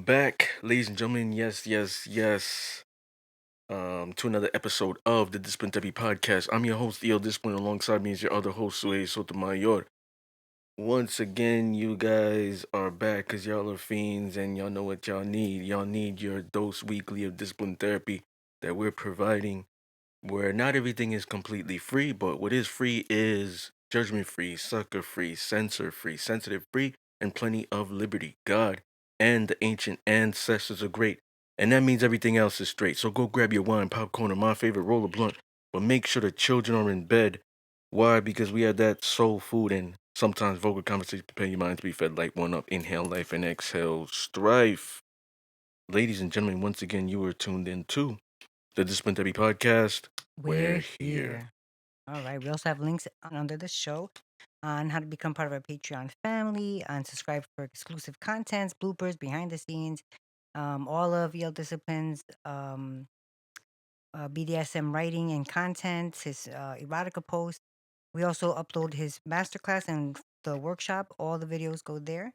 Back, ladies and gentlemen. Yes, yes, yes. To another episode of the Discipline Therapy Podcast. I'm your host, EO Discipline. Alongside me is your other host, Sue Sotomayor. Once again, you guys are back because y'all are fiends and y'all know what y'all need. Y'all need your dose weekly of discipline therapy that we're providing, where not everything is completely free, but what is free is judgment free, sucker free, censor free, sensitive free, and plenty of liberty. God and the ancient ancestors are great, and that means everything else is straight. So go grab your wine, popcorn, or my favorite, roll a blunt, but make sure the children are in bed. Why? Because we have that soul food and sometimes vulgar conversation prepare your mind to be fed like one up. Inhale life and exhale strife. Ladies and gentlemen, once again, you are tuned in to the Discipline Therapy Podcast. We're We're here. here. All right. We also have links under the show on how to become part of our Patreon family and subscribe for exclusive contents, bloopers, behind the scenes, all of Yale Discipline's BDSM writing and content, his erotica posts. We also upload his masterclass and the workshop. All the videos go there.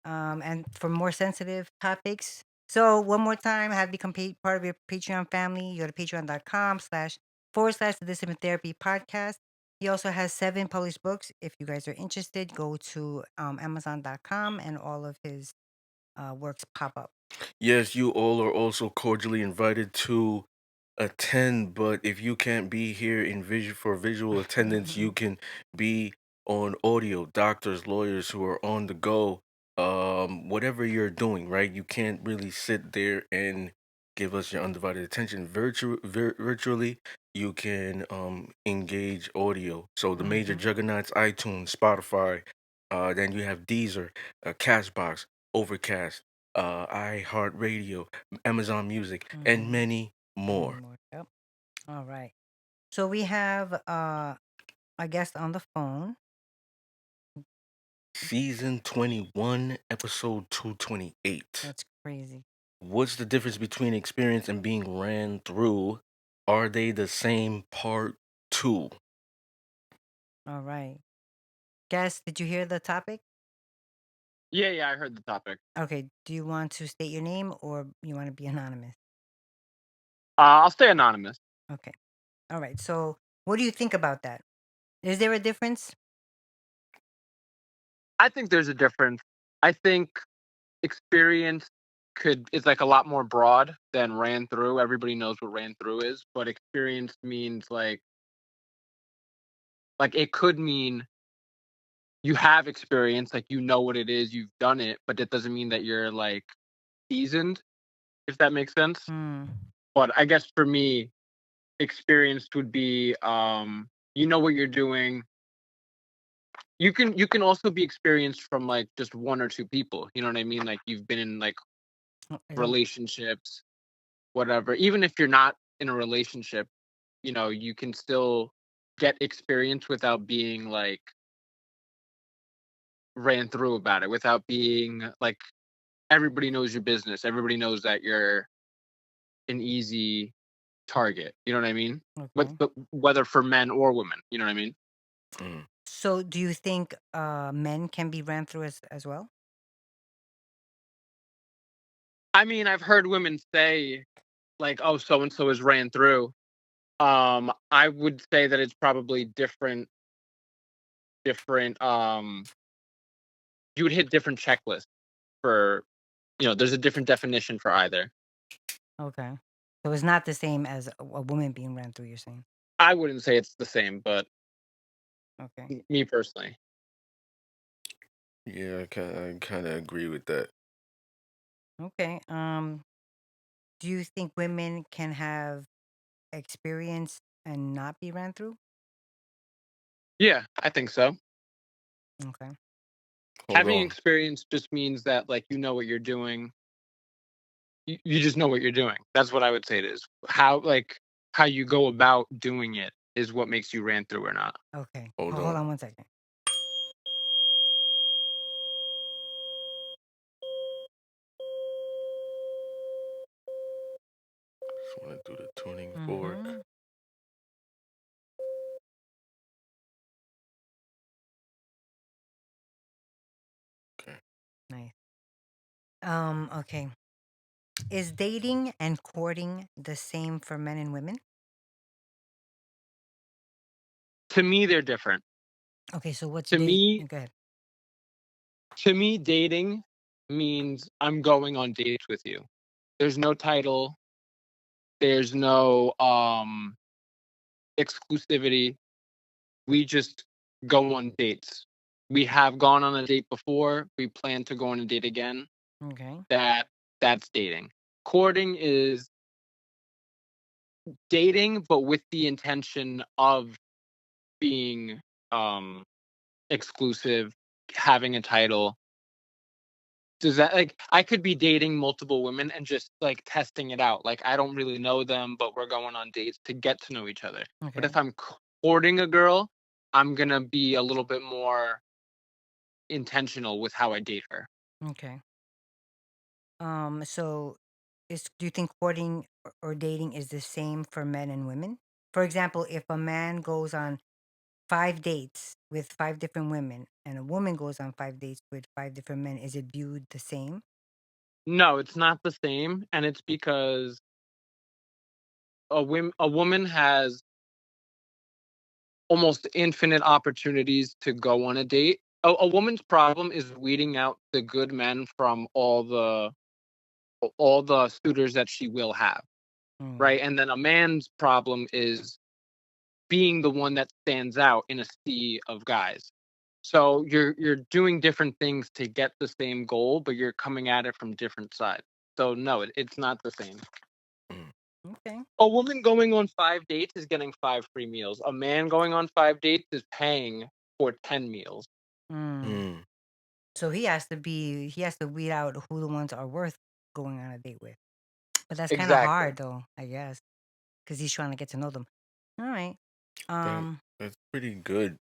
And for more sensitive topics. So one more time, have become part of your Patreon family. You go to patreon.com// the Discipline Therapy Podcast. He also has 7 published books. If you guys are interested, go to Amazon.com and all of his works pop up. Yes, you all are also cordially invited to attend, but if you can't be here in for visual attendance, you can be on audio. Doctors, lawyers who are on the go, whatever you're doing, right? You can't really sit there and give us your undivided attention. Virtually, you can engage audio. So the major juggernauts: iTunes, Spotify. Then you have Deezer, Castbox, Overcast, iHeartRadio, Amazon Music, and many Many more. more. Yep. All right. So we have a guest on the phone. Season 21, episode 228. That's crazy. What's the difference between experience and being ran through? Are they the same? Part 2. All right. Guest, did you hear the topic? Yeah, I heard the topic. Okay. Do you want to state your name or you want to be anonymous? I'll stay anonymous. Okay. All right. So, what do you think about that? Is there a difference? I think there's a difference. I think experience is like a lot more broad than ran through. Everybody knows what ran through is, but experience means like it could mean you have experience, like you know what it is, you've done it, but that doesn't mean that you're like seasoned, if that makes sense. Hmm. But I guess for me, experience would be you know what you're doing. You can also be experienced from like just one or two people. You know what I mean? Like you've been in like I don't. relationships, whatever. Even if you're not in a relationship, you can still get experience without being like ran through about it, without being like everybody knows your business. Everybody knows that you're an easy target. You know what I mean? Okay. But whether for men or women, you know what I mean? Mm. So, do you think men can be ran through as well? I mean, I've heard women say like, "Oh, so and so is ran through." I would say that it's probably different. You would hit different checklists for, there's a different definition for either. Okay. So it's not the same as a woman being ran through. You're saying? I wouldn't say it's the same, but Okay. me personally, Yeah, I kind of agree with that. Okay. Do you think women can have experience and not be ran through? yeah, I think so. Okay. Hold Having on. experience just means that like you know what you're doing. You just know what you're doing. That's what I would say it is. How you go about doing it is what makes you ran through or not. Okay. Hold Hold on. on 1 second. Just want to do the tuning fork. Mm-hmm. Okay. Nice. Okay. Is dating and courting the same for men and women? To me, they're different. Okay, so what's To date? me, Go ahead. dating means I'm going on dates with you. There's no title. There's no exclusivity. We just go on dates. We have gone on a date before. We plan to go on a date again. Okay. That's dating. Courting is dating, but with the intention of being exclusive, having a title. Does that, like, I could be dating multiple women and just like testing it out. Like, I don't really know them, but we're going on dates to get to know each other. But Okay. if I'm courting a girl, I'm gonna be a little bit more intentional with how I date her. Okay. So do you think courting or dating is the same for men and women? For example, if a man goes on 5 dates with 5 different women and a woman goes on 5 dates with 5 different men, is it viewed the same? No, it's not the same, and it's because a woman has almost infinite opportunities to go on a date. A woman's problem is weeding out the good men from all the suitors that she will have, Mm, right? And then a man's problem is being the one that stands out in a sea of guys. So you're doing different things to get the same goal, but you're coming at it from different sides. So no, it's not the same. Mm. okay. A woman going on 5 dates is getting 5 free meals. A man going on 5 dates is paying for 10 meals. Mm. Mm. So he has to weed out who the ones are worth going on a date with. But that's kind of Exactly. hard though, I guess, because he's trying to get to know them. All right. That Um, that's pretty good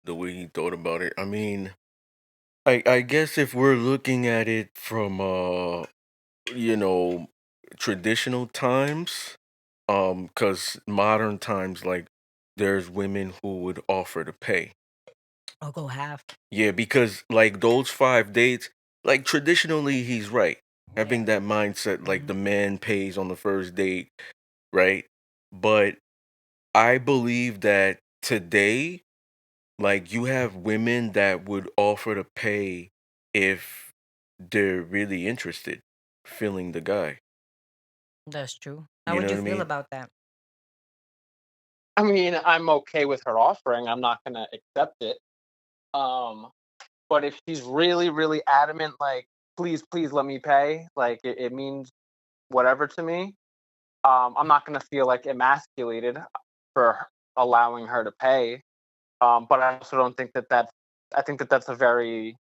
the way he thought about it. I mean, I guess if we're looking at it from you know, traditional times, cuz modern times like there's women who would offer to pay. I'll go half. Yeah, because like those 5 dates, like traditionally he's right. Yeah. Having that mindset like Hmm. the man pays on the first date, right? But I believe that today, like you have women that would offer to pay if they're really interested, feeling the guy. That's true. How You would know you what I feel mean? about that? I mean, I'm okay with her offering. I'm not gonna accept it. Um, but if she's really, really adamant, like, please, please let me pay, like it means whatever to me. I'm not gonna feel like emasculated for allowing her to pay. But I also don't think that I think that that's a very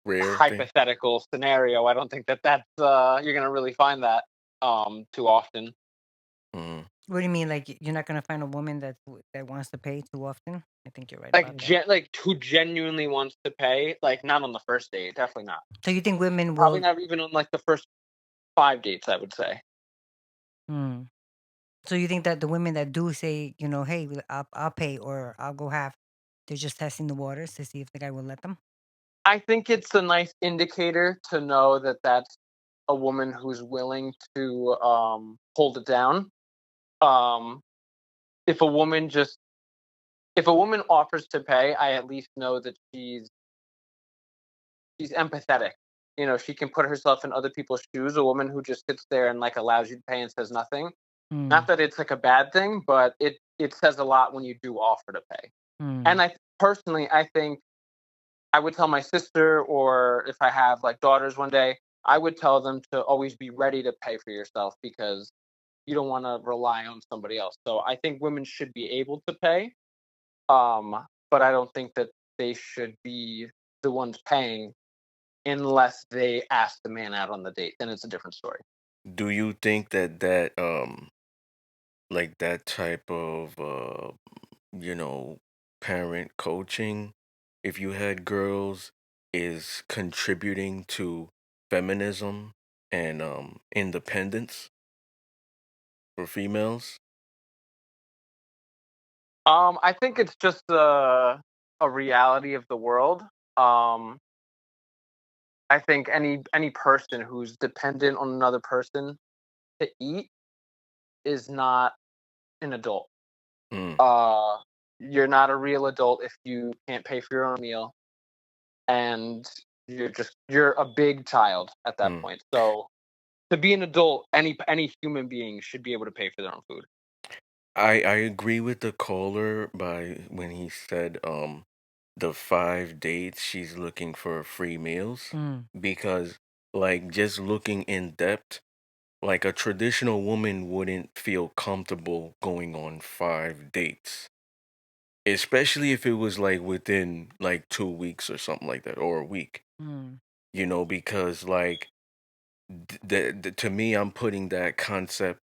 Rare thing. hypothetical scenario. I don't think that that's you're gonna really find that too often. Mhm. What do you mean? Like you're not gonna find a woman that wants to pay too often? I think you're right about that. Like who genuinely wants to pay, like not on the first date, definitely not. So you think women Probably will? not even on like the first 5 dates, I would say. Hmm. So you think that the women that do say, hey, I'll pay or I'll go half, they're just testing the waters to see if the guy will let them? I think it's a nice indicator to know that that's a woman who's willing to hold it down. Um, if a woman just if a woman offers to pay, I at least know that she's empathetic. You know, she can put herself in other people's shoes. A woman who just sits there and like allows you to pay and says nothing. Hmm. Not that it's like a bad thing, but it says a lot when you do offer to pay. And Hmm. I personally, I think I would tell my sister, or if I have like daughters one day, I would tell them to always be ready to pay for yourself because you don't want to rely on somebody else. So I think women should be able to pay, but I don't think that they should be the ones paying unless they ask the man out on the date. Then it's a different story. Do you think that like that type of you know, parent coaching, if you had girls, is contributing to feminism and independence for females? I think it's just a reality of the world. Um, I think any person who's dependent on another person to eat is not an adult. Mm, Uh, you're not a real adult if you can't pay for your own meal, and you're a big child at that mm. point. So to be an adult, any human being should be able to pay for their own food. I agree with the caller by when he said the 5 dates she's looking for free meals, Mm, because like just looking in depth, like a traditional woman wouldn't feel comfortable going on 5 dates, especially if it was like within like 2 weeks or something like that, or a week, mm, because like to me, I'm putting that concept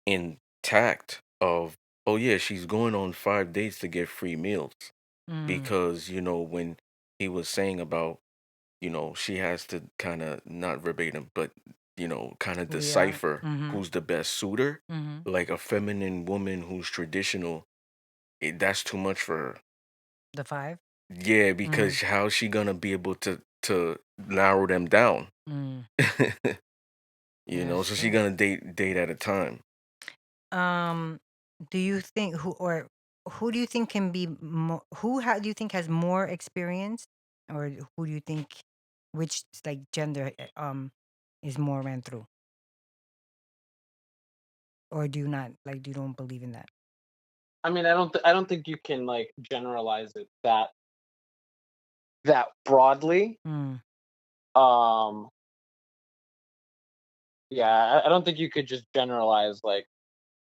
intact of, oh yeah, she's going on 5 dates to get free meals, mm. because when he was saying about, she has to kind of, not verbatim, but kind of We are. decipher Mm-hmm. who's the best suitor. Mm-hmm. Like a feminine woman who's traditional, that's too much for her. The five. Yeah, Mm-hmm. because how's she gonna be able to narrow them down? Mm. So That's she true. gonna date at a time. Um, do you think who do you think can be more, do you think has more experience, or who do you think, which like gender is more ran through, or do you not like, do you don't believe in that? I mean, I don't think you can like generalize it that broadly. Mm. Um, yeah, I don't think you could just generalize like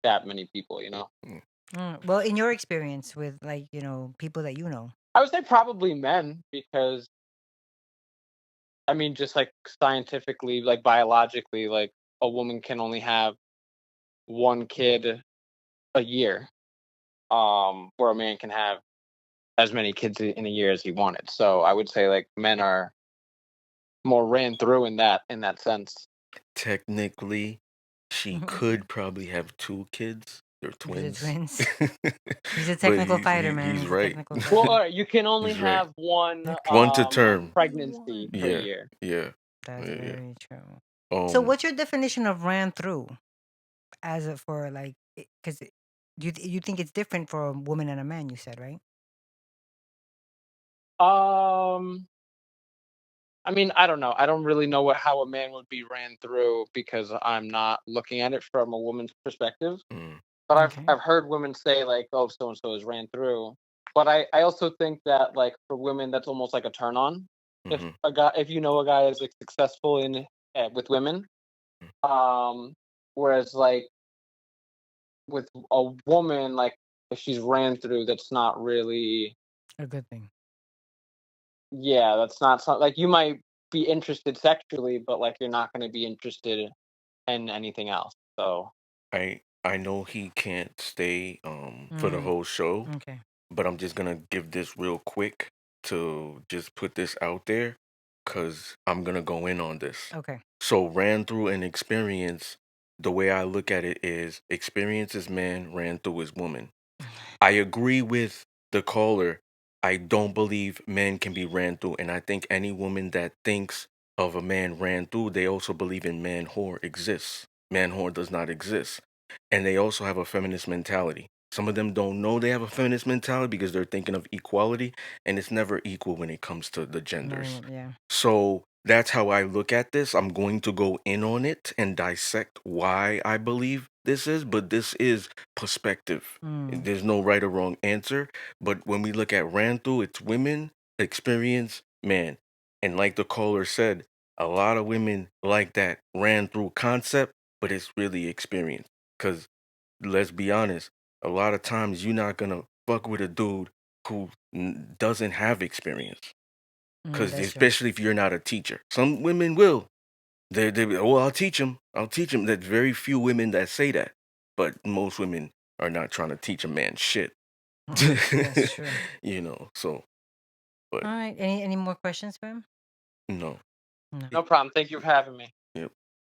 that many people. Mm. Mm. Well, in your experience with like people that you know. I would say probably men because I mean, just like scientifically, like biologically, like a woman can only have one kid a year, where a man can have as many kids in a year as he wanted. So I would say like men are more ran through in that sense. Technically, she could probably have two kids. They're Because they're twins. twins. He's a But technical fighter, man. he's He's a right. technical Well, fighter. all right, you can only He's right. have one One to term. pregnancy per One. Yeah, year. yeah, That's yeah, yeah. very true. So, Um, what's your definition of ran through? As a, for like, because you think it's different for a woman and a man? You said, right? Um, I mean, I don't know. I don't really know how a man would be ran through because I'm not looking at it from a woman's perspective. mm, But I've Okay. I've heard women say like, "Oh, so and so is ran through." But I also think that like for women, that's almost like a turn on. If mhm. if you know a guy is like successful in with women, um, whereas like with a woman, like if she's ran through, that's not really, A good thing. yeah, that's not something like you might be interested sexually, but like you're not going to be interested in anything else. So I know he can't stay for the Mm, whole show, okay. but I'm just gonna give this real quick to just put this out there, because I'm gonna go in on this. Okay. So ran through an experience, the way I look at it is experience is man, ran through is woman. I agree with the caller. I don't believe men can be ran through. And I think any woman that thinks of a man ran through, they also believe in man whore exists. Man whore does not exist. And they also have a feminist mentality. Some of them don't know they have a feminist mentality because they're thinking of equality, and it's never equal when it comes to the Not genders. even, yeah. So that's how I look at this. I'm going to go in on it and dissect why I believe this is, but this is perspective. Mm, There's no right or wrong answer. But when we look at Ranthul, it's women, experience, man. And like the caller said, a lot of women like that ran through concept, but it's really experience. Because let's be honest, a lot of times you're not gonna fuck with a dude who doesn't have experience. Because that's true. especially if you're not a teacher, some women will. They oh, I'll teach them. I'll teach them. There's very few women that say that, but most women are not trying to teach a man shit. That's true. So, but All right. Any more questions for him? no. No. no problem. Thank you for having me. Yep.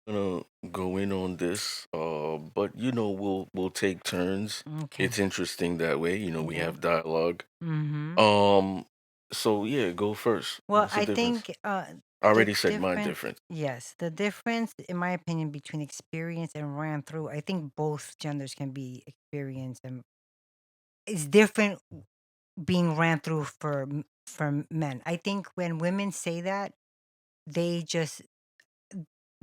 Gonna go in on this, but we'll take turns. Okay. It's interesting that way. We Yeah. have dialogue. Mm-hmm. Um, so yeah, go first. Well, What's the I difference? think I The already said my difference, difference. yes, the difference, in my opinion, between experience and ran through, I think both genders can be experienced, and it's different being ran through for men. I think when women say that, they just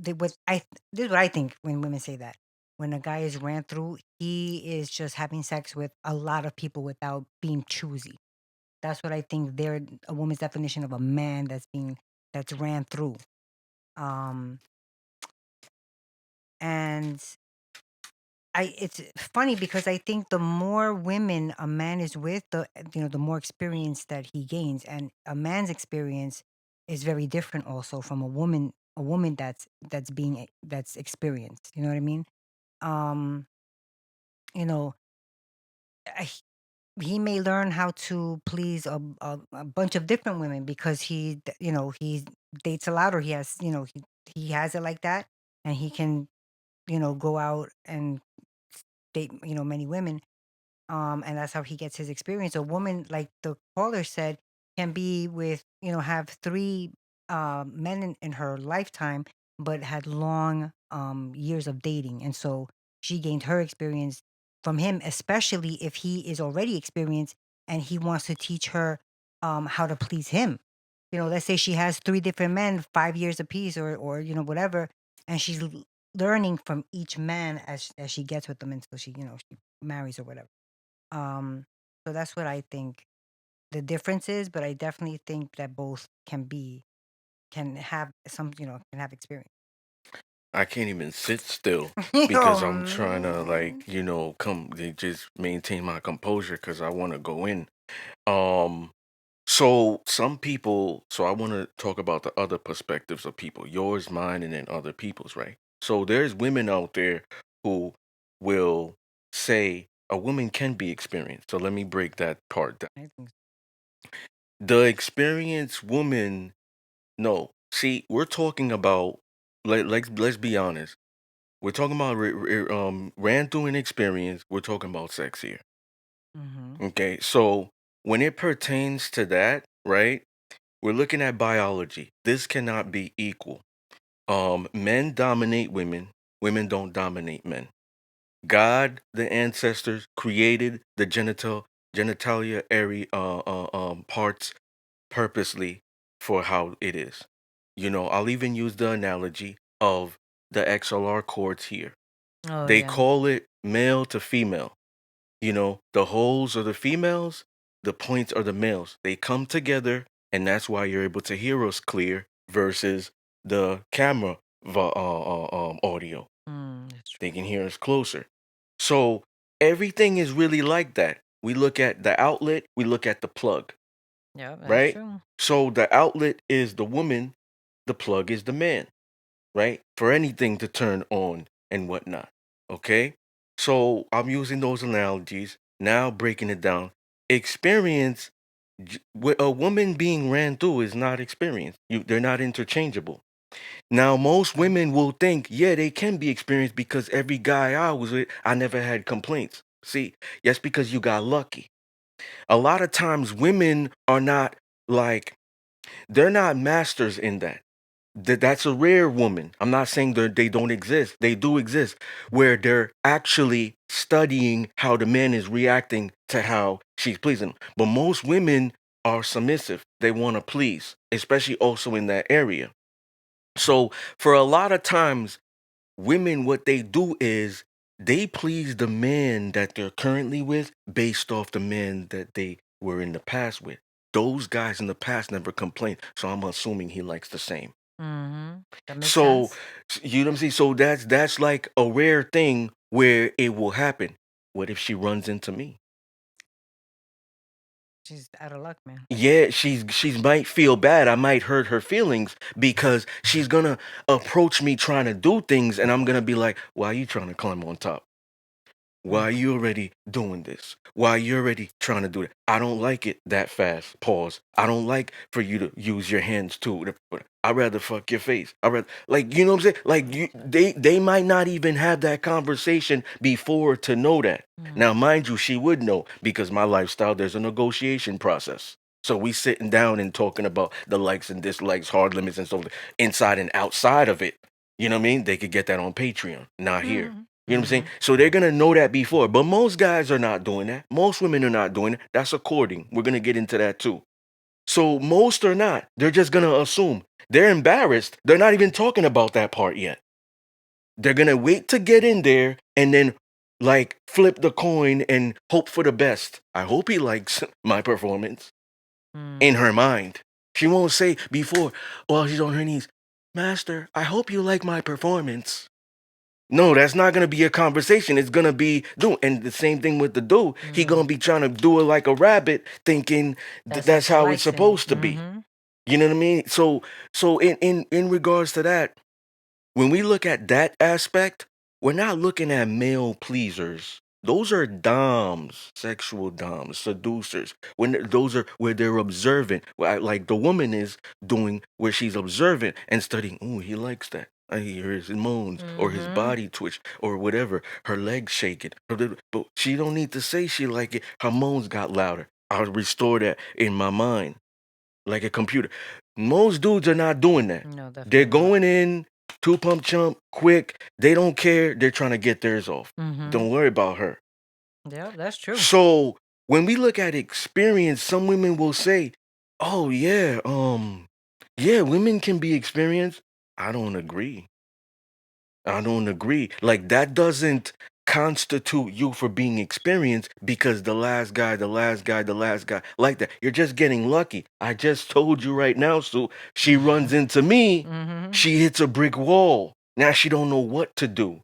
they what this is what I think when women say that. When a guy is ran through, he is just having sex with a lot of people without being choosy. That's what I think they're a woman's definition of a man that's ran through. Um and it's funny because I think the more women a man is with, the more experience that he gains, and a man's experience is very different also from a woman that's experienced. You know what I mean? Um, you know, I, he may learn how to please a bunch of different women because he dates a lot, or he has it like that, and he can go out and date many women, and that's how he gets his experience. A woman, like the caller said, can be with have three men in her lifetime, but had long years of dating, and so she gained her experience from him, especially if he is already experienced and he wants to teach her how to please him. Let's say she has three different men, 5 years apiece, or whatever, and she's learning from each man as she gets with them until she marries or whatever. um, so that's what I think the difference is, but I definitely think that both can have experience. I can't even sit still Oh because I'm trying to man. just maintain my composure because I want to go in. Um, so some people, so I want to talk about the other perspectives of people, yours, mine, and then other people's, right? So there's women out there who will say a woman can be experienced. So let me break that part down. I think The experienced woman, no. See, we're talking about let's be honest. We're talking about ran through an experience. We're talking about sex here. mm-hmm. Okay, so when it pertains to that, right? We're looking at biology. This cannot be equal. Men dominate women. Women don't dominate men. God, the ancestors, created the genitalia area parts purposely for how it is. I'll even use the analogy of the XLR cords here. Oh They yeah. call it male to female. The holes are the females, the points are the males. They come together, and that's why you're able to hear us clear versus the camera audio. That's true. They can hear us closer. So everything is really like that. We look at the outlet, we look at the plug, Yeah, that's right? true. So the outlet is the woman, the plug is the man, right? For anything to turn on and whatnot. Okay? So I'm using those analogies, now breaking it down. Experience, with a woman being ran through is not experience. They're not interchangeable. Now, most Okay. women will think, yeah, they can be experienced because every guy I was with, I never had complaints. See, that's because you got lucky. A lot of times, women are not like, they're not masters in that. That's a rare woman. I'm not saying they don't exist. They do exist, where they're actually studying how the man is reacting to how she's pleasing. But most women are submissive. They want to please, especially also in that area. So for a lot of times, women, what they do is they please the man that they're currently with based off the man that they were in the past with. Those guys in the past never complained, so I'm assuming he likes the same. Mm-hmm. That makes So sense. you know what I'm saying? So that's like a rare thing where it will happen. What if she runs into me? She's out of luck, man. Yeah, she's might feel bad. I might hurt her feelings because she's gonna approach me trying to do things, and I'm gonna be like, "Why are you trying to climb on top? Why Mm. are you already doing this? Why are you already trying to do it? I don't like it that fast. Pause. I don't like for you to use your hands too. I'd rather fuck your face. I rather like you know what I'm saying? Like they might not even have that conversation before to know that. Now, Mm. mind you, she would know because my lifestyle, there's a negotiation process. So we sitting down and talking about the likes and dislikes, hard limits, and so inside and outside of it. You know what I mean? They could get that on Patreon, not here. Mhm. You know what I'm saying? Mhm. So they're gonna know that before. But most guys are not doing that. Most women are not doing it. That's according. We're gonna get into that too. So most are not. They're just gonna assume. They're embarrassed. They're not even talking about that part yet. They're gonna wait to get in there and then like flip the coin and hope for the best. I hope he likes my performance in her mind. She won't say before, while she's on her knees, Master, I hope you like my performance. No, that's not gonna be a conversation. It's gonna be do. And the same thing with the dude. He gonna be trying to do it like a rabbit, thinking That's how that's she how it's likes it. supposed to be. You know what I mean? So in regards to that, when we look at that aspect, we're not looking at male pleasers. Those are doms, sexual doms, seducers. Those are where they're observant, like the woman is doing, where she's observant and studying. Oh, he likes that. I hear his moans or his body twitch or whatever. Her legs shaking. But she don't need to say she like it. Her moans got louder. I'll restore that in my mind like a computer. Most dudes are not doing that. No, They're definitely not. going in, two pump chump, quick. They don't care. They're trying to get theirs off. Don't worry about her. Yeah, that's true. So when we look at experience, some women will say, "Oh yeah, yeah, women can be experienced." I don't agree. I don't agree. Like that doesn't constitute you for being experienced because the last guy, like that. You're just getting lucky. I just told you right now, so she runs into me, she hits a brick wall. Now she don't know what to do.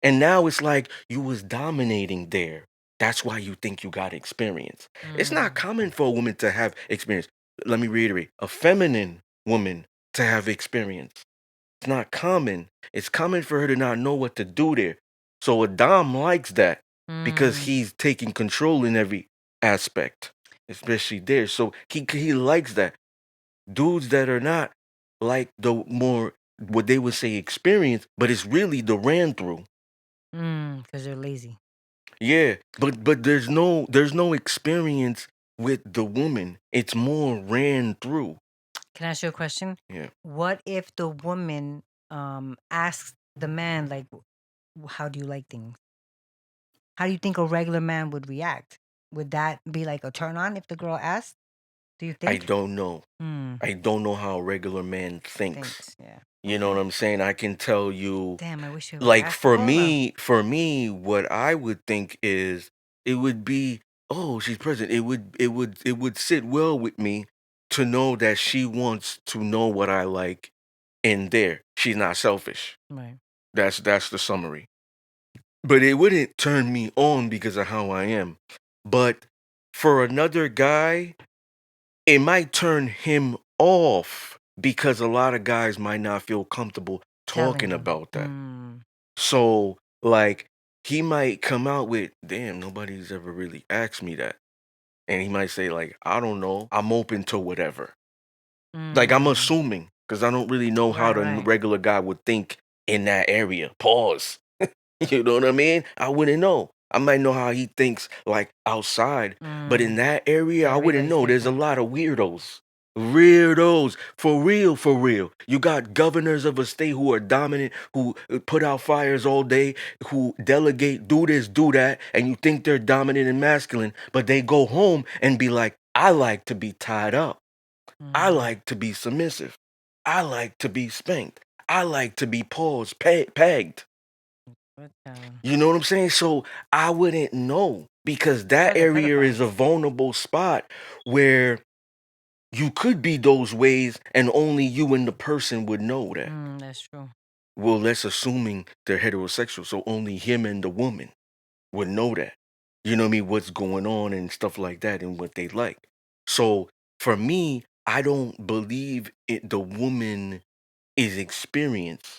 And now it's like you was dominating there. That's why you think you got experience. It's not common for a woman to have experience. Let me reiterate, a feminine woman to have experience. It's not common. It's common for her to not know what to do there. So a dom likes that because he's taking control in every aspect, especially there. So he likes that. Dudes that are not like the more what they would say experience, but it's really the ran through. Because they're lazy. Yeah, but there's no experience with the woman. It's more ran through. Can I ask you a question? Yeah. What if the woman asks the man, like, how do you like things? How do you think a regular man would react? Would that be like a turn on if the girl asked? Do you I think? don't know. Hmm. I don't know how a regular man thinks. Thanks. Yeah. You know what I'm saying? I can tell you, Damn, I wish you would like ask the caller. for me, what I would think is it would be, oh, she's present. It would sit well with me to know that she wants to know what I like in there. She's not selfish. Right. That's the summary. But it wouldn't turn me on because of how I am. But for another guy, it might turn him off because a lot of guys might not feel comfortable Telling talking him. about that. So, like, he might come out with, damn, nobody's ever really asked me that. And he might say, like, I don't know. I'm open to whatever. Like, I'm assuming because I don't really know how the Right. regular guy would think in that area. Pause. You know what I mean? I wouldn't know. I might know how he thinks like outside, but in that area, I wouldn't Everybody's know. There's a different. lot of weirdos. Weirdos. For real, for real. You got governors of a state who are dominant, who put out fires all day, who delegate, do this, do that, and you think they're dominant and masculine, but they go home and be like, I like to be tied up. I like to be submissive. I like to be spanked. I like to be paused, pegged. What You know what I'm saying? So I wouldn't know because that like a area is pedophile. a vulnerable spot where you could be those ways and only you and the person would know that. That's true. Well, let's assuming they're heterosexual, so only him and the woman would know that. You know what I mean? What's going on and stuff like that and what they like. So for me, I don't believe the woman is experienced.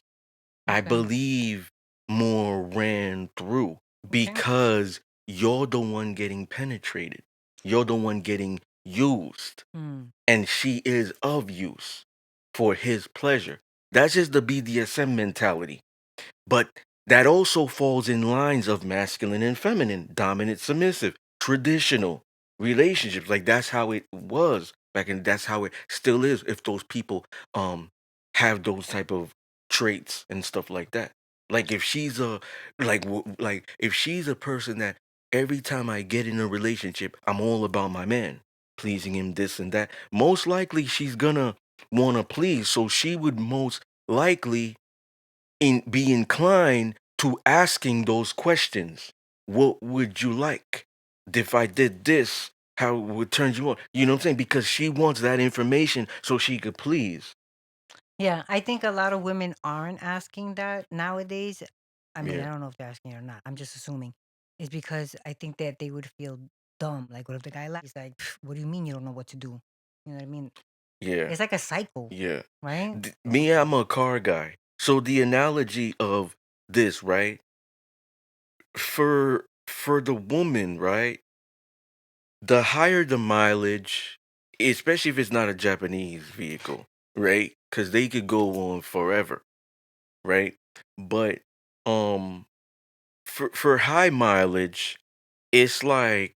I Okay. believe more ran through Okay. because you're the one getting penetrated. You're the one getting used. And she is of use for his pleasure. That's just the BDSM mentality. But that also falls in lines of masculine and feminine, dominant, submissive, traditional, relationships. Like that's how it was back in. That's how it still is. If those people have those type of traits and stuff like that. Like if she's a like if she's a person that every time I get in a relationship, I'm all about my man, pleasing him, this and that. Most likely she's gonna wanna please, so she would most likely be inclined to asking those questions. What would you like? If I did this, how it would turn you on? You know what I'm saying? Because she wants that information so she could please. Yeah, I think a lot of women aren't asking that nowadays. I mean, Yeah. I don't know if they're asking it or not. I'm just assuming. It's because I think that they would feel dumb. Like, what if the guy lies? He's like, "Pff, what do you mean you don't know what to do?" You know what I mean? Yeah. It's like a cycle, Yeah. right? Me, I'm a car guy. So the analogy of this, right? For the woman, right? The higher the mileage, especially if it's not a Japanese vehicle, right? Because they could go on forever, right? But um, for high mileage, it's like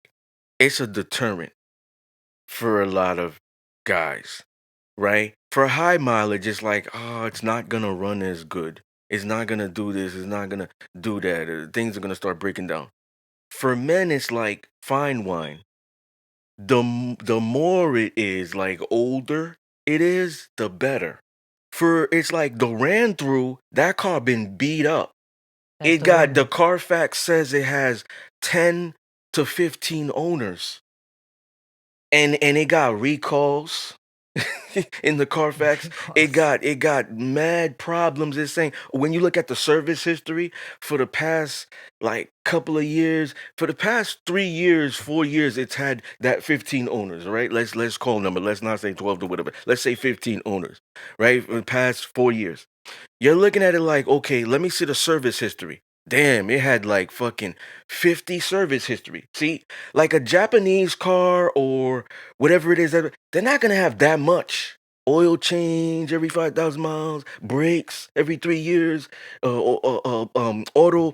it's a deterrent for a lot of guys, right? For high mileage, it's like, oh, it's not gonna run as good. It's not gonna do this. It's not gonna do that. Things are gonna start breaking down. For men, it's like fine wine. The more it is like older it is, the better. For it's like the ran through that car been beat up. That's It the got the woman. Carfax says it has 10 to 15 owners, and it got recalls in the Carfax. Because It got mad problems. It's saying when you look at the service history for the past like couple of years, for the past 3 years, 4 years, it's had that 15 owners, right? Let's call number. Let's not say 12 or whatever. Let's say 15 owners, right? For the past 4 years. You're looking at it like, okay, let me see the service history. Damn, it had like fucking 50 service history. See, like a Japanese car or whatever it is, they're not gonna have that much. Oil change every 5,000 miles, brakes every 3 years, auto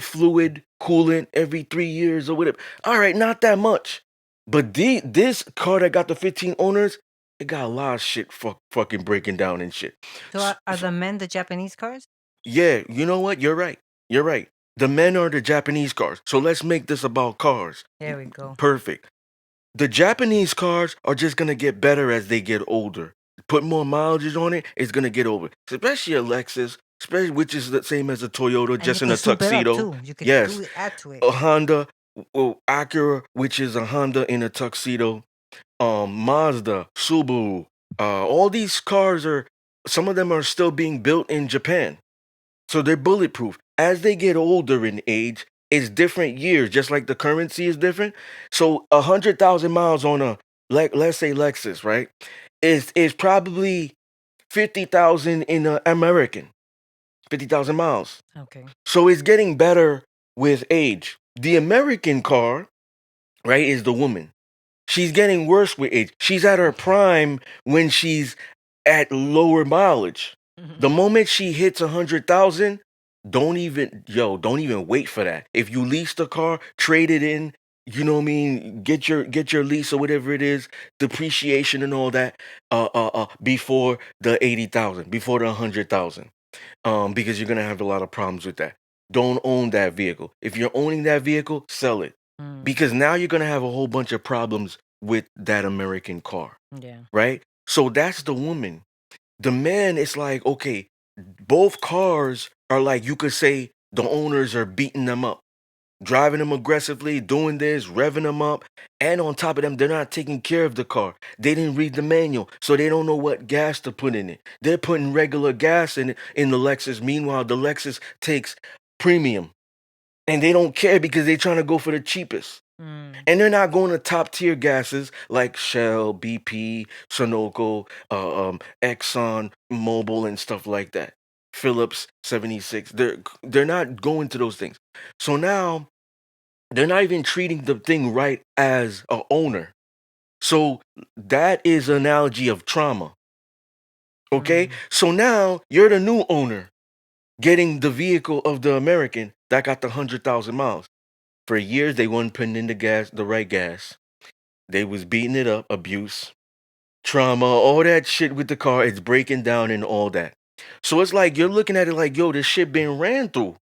fluid coolant every 3 years or whatever. All right, not that much. But this car that got the 15 owners, it got a lot of shit fucking breaking down and shit. so are the men the Japanese cars? Yeah, you know what? You're right. You're right. The men are the Japanese cars. So let's make this about cars. There we go. Perfect. The Japanese cars are just gonna get better as they get older. Put more mileage on it, it's gonna get over. Especially a Lexus, especially which is the same as a Toyota, And you just in could a soup it up tuxedo. too. You could Yes, do add to it. a Honda, Acura, which is a Honda in a tuxedo. Mazda, Subaru, all these cars are. Some of them are still being built in Japan. So they're bulletproof. As they get older in age, it's different years, just like the currency is different. So 100,000 miles on a like let's say Lexus, right? Is probably 50,000 in an American, 50,000 miles. Okay. So it's getting better with age. The American car, right, is the woman. She's getting worse with age. She's at her prime when she's at lower mileage. The moment she hits 100,000, don't even wait for that. If you lease the car, trade it in, you know what I mean, get your lease or whatever it is, depreciation and all that, before the 80,000, before the 100,000. Because you're gonna have a lot of problems with that. Don't own that vehicle. If you're owning that vehicle, sell it. Mm, Because now you're gonna have a whole bunch of problems with that American car, yeah. right? So that's the woman. The man is like, okay, both cars are like you could say the owners are beating them up, driving them aggressively, doing this, revving them up, and on top of them, they're not taking care of the car. They didn't read the manual, so they don't know what gas to put in it. They're putting regular gas in the Lexus. Meanwhile, the Lexus takes premium, and they don't care because they're trying to go for the cheapest. Mm. And they're not going to top tier gases like Shell, BP, Sunoco, Exxon, Mobil, and stuff like that. Phillips 76. They're not going to those things. So now they're not even treating the thing right as a owner. So that is an analogy of trauma. Okay? Mm. So now you're the new owner getting the vehicle of the American that got the 100,000 miles. For years they weren't putting in the right gas. They was beating it up, abuse, trauma, all that shit with the car. It's breaking down and all that. So it's like you're looking at it like, yo, this shit been ran through.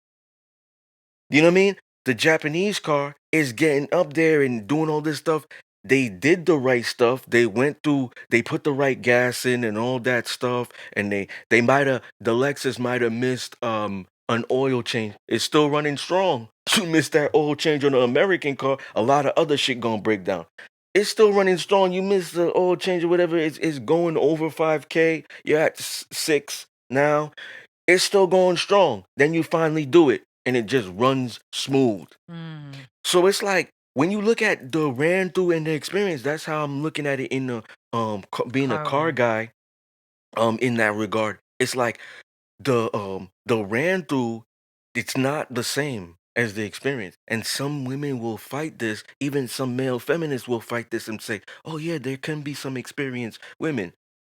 You know what I mean? The Japanese car is getting up there and doing all this stuff. They did the right stuff. They went through, they put the right gas in and all that stuff. And they might have, the Lexus might have missed an oil change. It's still running strong. You missed that oil change on the American car, a lot of other shit gonna break down. It's still running strong. You missed the oil change or whatever. It's going over 5K. You're at six now. It's still going strong. Then you finally do it and it just runs smooth. Mm. So it's like when you look at the ran through and the experience, that's how I'm looking at it in the being a Car car owner. guy in that regard. It's like the ran through, it's not the same as the experience. And some women will fight this, even some male feminists will fight this and say, "Oh yeah, there can be some experienced women."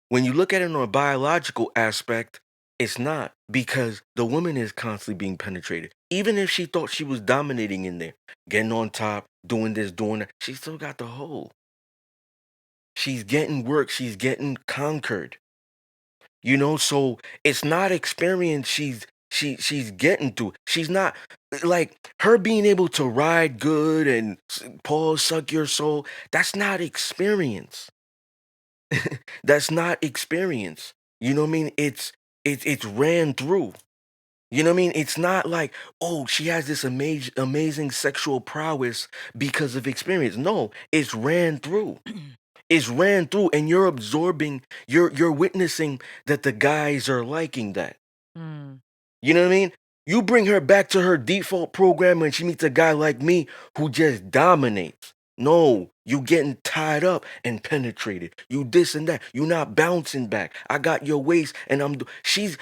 When you look at it on a biological aspect, it's not because the woman is constantly being penetrated. Even if she thought she was dominating in there, getting on top, doing this, doing that, she still got the hole. She's getting work, she's getting conquered. You know, so it's not experience she's getting through. She's not like her being able to ride good and Paul suck your soul. That's not experience. That's not experience. You know what I mean? It's ran through. You know what I mean? It's not like, oh, she has this amazing sexual prowess because of experience. No, it's ran through. It's ran through, and you're absorbing, you're witnessing that the guys are liking that. Mm. You know what I mean? You bring her back to her default program when she meets a guy like me who just dominates. No, you getting tied up and penetrated. You this and that. You not bouncing back. I got your waist and she's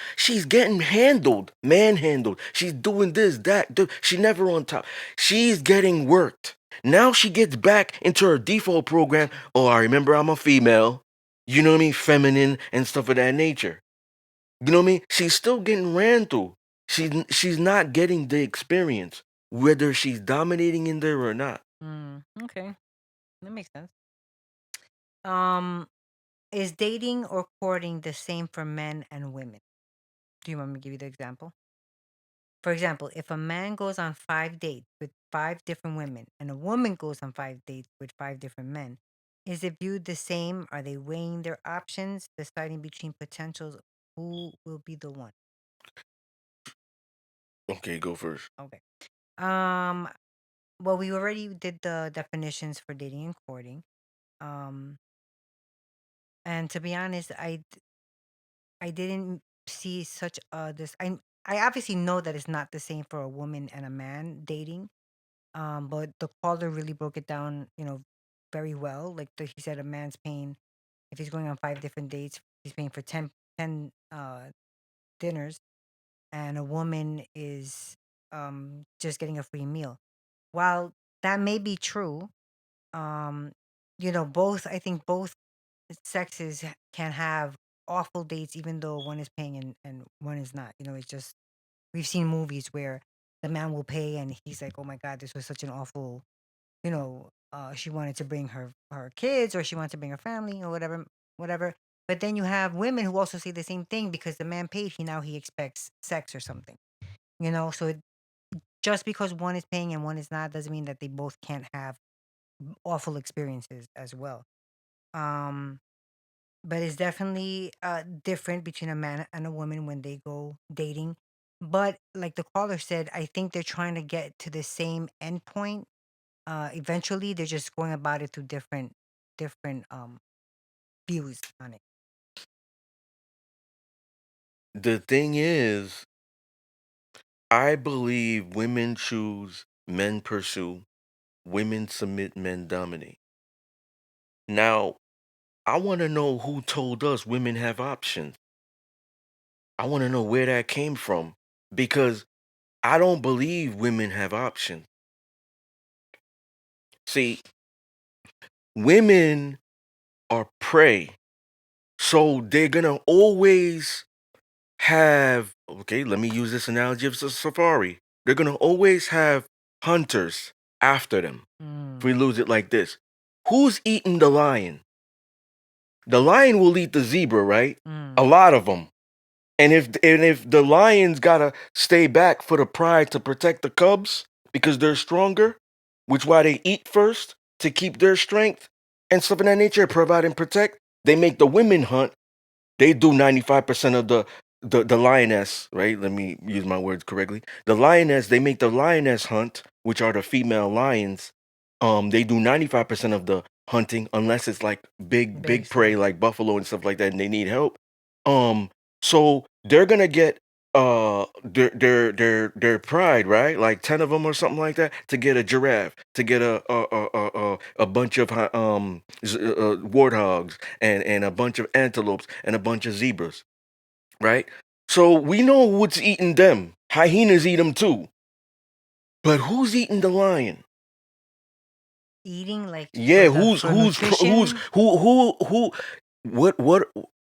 getting handled, manhandled. She's doing this, that. She never on top. She's getting worked. Now she gets back into her default program. Oh, I remember I'm a female. You know what I mean? Feminine and stuff of that nature. You know what I mean? She's still getting ran through. She's not getting the experience, whether she's dominating in there or not. Mm. Okay, that makes sense. Um, is dating or courting the same for men and women? Do you want me to give you the example? For example, if a man goes on 5 dates with 5 different women and a woman goes on 5 dates with 5 different men, is it viewed the same? Are they weighing their options, deciding between potentials? Who will be the one? Okay, go first. Okay. Um, well, we already did the definitions for dating and courting. Um, and to be honest, I didn't see such a this. I obviously know that it's not the same for a woman and a man dating. But the caller really broke it down, very well. Like he said, a man's paying if he's going on 5 different dates, he's paying for 10 dinners, and a woman is just getting a free meal. While that may be true, um, both I think both sexes can have awful dates, even though one is paying and one is not. It's just we've seen movies where the man will pay and he's like, "Oh my God, this was such an awful." She wanted to bring her kids or she wanted to bring her family or whatever. But then you have women who also say the same thing because the man paid, he expects sex or something. So just because one is paying and one is not doesn't mean that they both can't have awful experiences as well. Um, but it's definitely different between a man and a woman when they go dating. But like the caller said, I think they're trying to get to the same endpoint. Eventually they're just going about it through different views on it. The thing is, I believe women choose, men pursue, women submit, men dominate. Now, I want to know who told us women have options. I want to know where that came from because I don't believe women have options. See, women are prey. So they're going to always have, okay, let me use this analogy of safari. They're going to always have hunters after them. If Mm. we lose it like this, who's eating the lion? The lion will eat the zebra, right? A Mm. lot of them. And if the lions gotta stay back for the pride to protect the cubs because they're stronger, which why they eat first to keep their strength and stuff of that nature, provide and protect. They make the women hunt. They do 95% of the lioness, right? Let me use my words correctly. The lioness, they make the lioness hunt, which are the female lions. They do 95% of the hunting unless it's like big Big prey stuff. like buffalo and stuff like that and they need help. Um so they're going to get their pride, right? Like 10 of them or something like that to get a giraffe, to get a bunch of warthogs and a bunch of antelopes and a bunch of zebras, right? So we know what's eating them. Hyenas eat them too. But who's eating the lion? Eating like Yeah, for nutrition. who what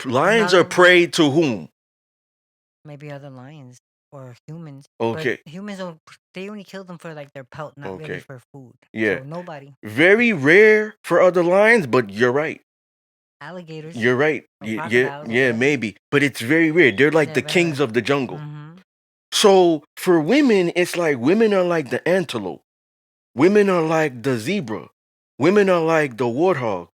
lions are Another prey to whom? maybe other lions or humans, but Okay. humans don't. They only kill them for like their pelt, not really Okay. for food. Yeah. So nobody. Very rare for other lions, but you're right. Alligators You're right. or Yeah, crocodiles, yeah, whatever. maybe. But it's very rare. They're like Yeah, the very kings rare. of the jungle. Mm-hmm. So for women, it's like women are like the antelope. Women are like the zebra. Women are like the warthog.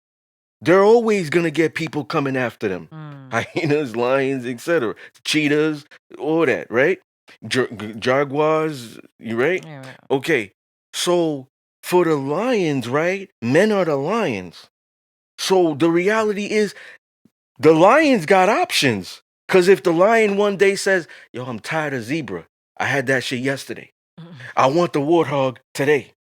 They're always gonna get people coming after them. Mm. Hyenas, lions, etc. Cheetahs, all that, right? Jaguars, you right? Yeah, right. Okay. So for the lions, right? Men are the lions. So the reality is the lion's got options. Cause if the lion one day says, yo, I'm tired of zebra. I had that shit yesterday. I want the warthog today.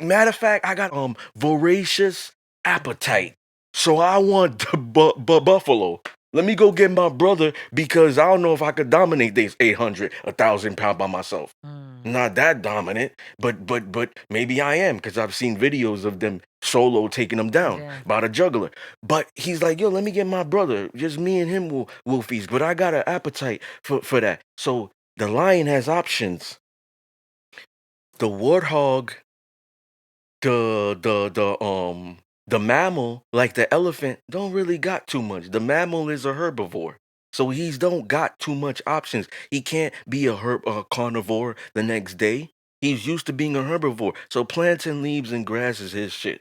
Matter of fact, I got voracious appetite. So I want the buffalo. Let me go get my brother because I don't know if I could dominate this 800, 1,000 pound by myself. Mm. Not that dominant, but maybe I am because I've seen videos of them solo taking them down Yeah. by the juggler. But he's like, yo, let me get my brother. Just me and him will feast. But I got an appetite for that. So the lion has options. The warthog, the mammal, like the elephant, don't really got too much. The mammal is a herbivore. So he's don't got too much options. He can't be a carnivore the next day. He's used to being a herbivore. So plants and leaves and grass is his shit.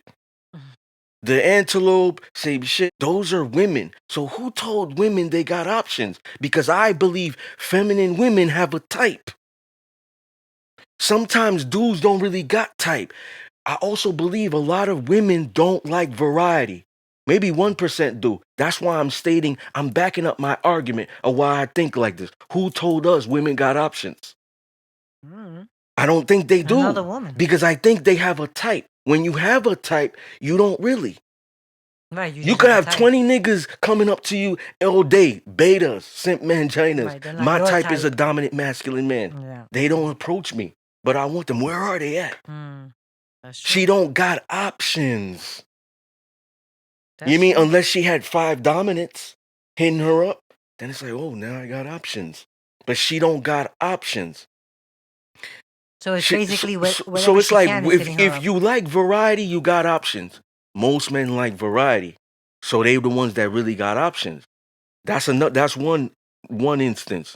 The antelope, same shit. Those are women. So who told women they got options? Because I believe feminine women have a type. Sometimes dudes don't really got type. I also believe a lot of women don't like variety. Maybe 1% do. That's why I'm backing up my argument of why I think like this. Who told us women got options? Mm. I don't think they Another do. woman. Because I think they have a type. When you have a type, you don't really. Right. You You just could have a have type. 20 niggas coming up to you all day, betas, simp manginas. Right. They're not My your type is a type. dominant masculine man. Yeah. They don't approach me, but I want them. Where are they at? Mm. That's true. She don't got options. That's You mean true. unless she had 5 dominants hitting her up, then it's like, oh, now I got options. But she don't got options. So it's She, so, basically so, so whatever it's she like can is hitting her if up. you like variety, you got options. Most men like variety, so they the ones that really got options. That's one instance.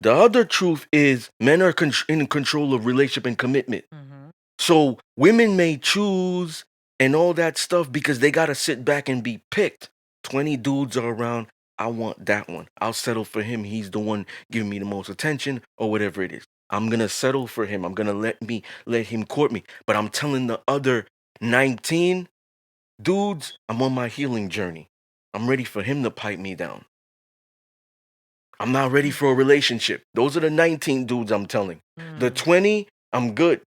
The other truth is men are in control of relationship and commitment. Mm-hmm. So women may choose and all that stuff because they gotta sit back and be picked. 20 dudes are around. I want that one. I'll settle for him. He's the one giving me the most attention or whatever it is. I'm gonna settle for him. I'm gonna let him court me. But I'm telling the other 19 dudes, I'm on my healing journey. I'm ready for him to pipe me down. I'm not ready for a relationship. Those are the 19 dudes I'm telling. The Mm. 20, I'm good.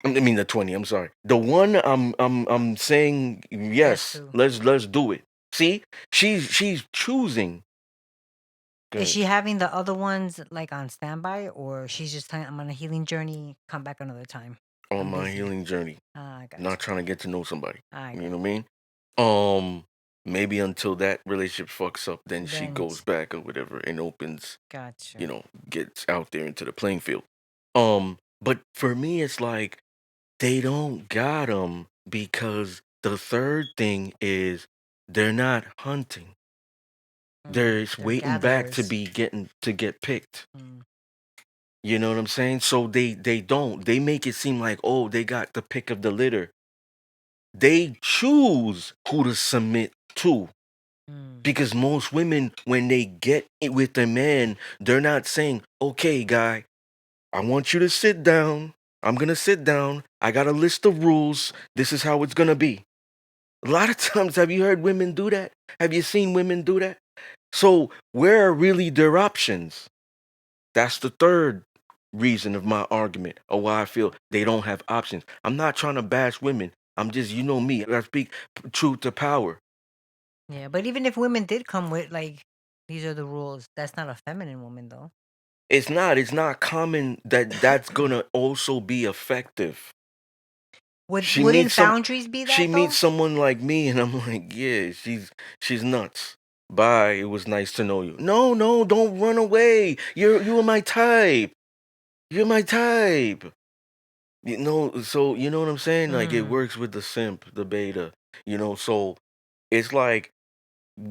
I mean the 20, I'm sorry. The one I'm saying Yes, yes, too. let's do it. See? She's choosing. Is Good. she having the other ones like on standby, or she's just saying, "I'm on a healing journey. Come back another time. On I'm my busy." healing journey. I got Not you. trying to get to know somebody. I You got know you. what I mean? Maybe until that relationship fucks up, then she Then goes back or whatever and opens, got you. you know, gets out there into the playing field. But for me it's like they don't got them because The third thing is they're not hunting. They're They're waiting back to gatherers. get picked. Mm. You know what I'm saying? So they make it seem like, oh, they got the pick of the litter. They choose who to submit to. Mm. Because most women, when they get it with a man, they're not saying, okay, guy, I want you to sit down. I'm gonna sit down. I got a list of rules. This is how it's gonna be. A lot of times, have you heard women do that? Have you seen women do that? So, where are really their options? That's the third reason of my argument or why I feel they don't have options. I'm not trying to bash women. I'm just, you know me, I speak truth to power. Yeah, but even if women did come with like these are the rules, that's not a feminine woman though. It's not common that that's gonna also be effective. She meets Wouldn't some boundaries be she that meets though? someone like me and I'm like, yeah, she's nuts. Bye. It was nice to know you. No, no, don't run away. You are my type. You're my type. You know, so you know what I'm saying? Like it Mm. works with the simp, the beta. So it's like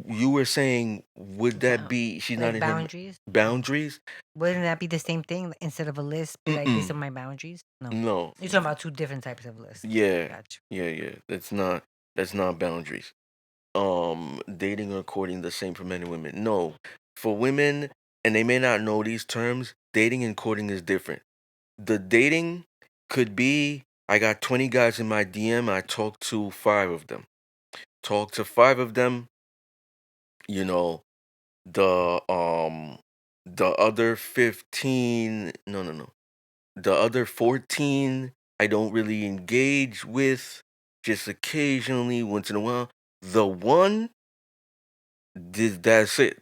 you were saying, would that Yeah. be she's not Like in her boundaries? No. boundaries? Wouldn't that be the same thing? Instead of a list, be like, these are Mm-mm. my boundaries? No. No. You're talking about two different types of lists. Yeah. Gotcha. Yeah. That's not boundaries. Dating or courting the same for men and women. No. For women, and they may not know these terms, dating and courting is different. The dating could be I got 20 guys in my DM, I talk to 5 of them. Talk to 5 of them, you know, the the other 15, no. The other 14 I don't really engage with, just occasionally once in a while. The one that's it.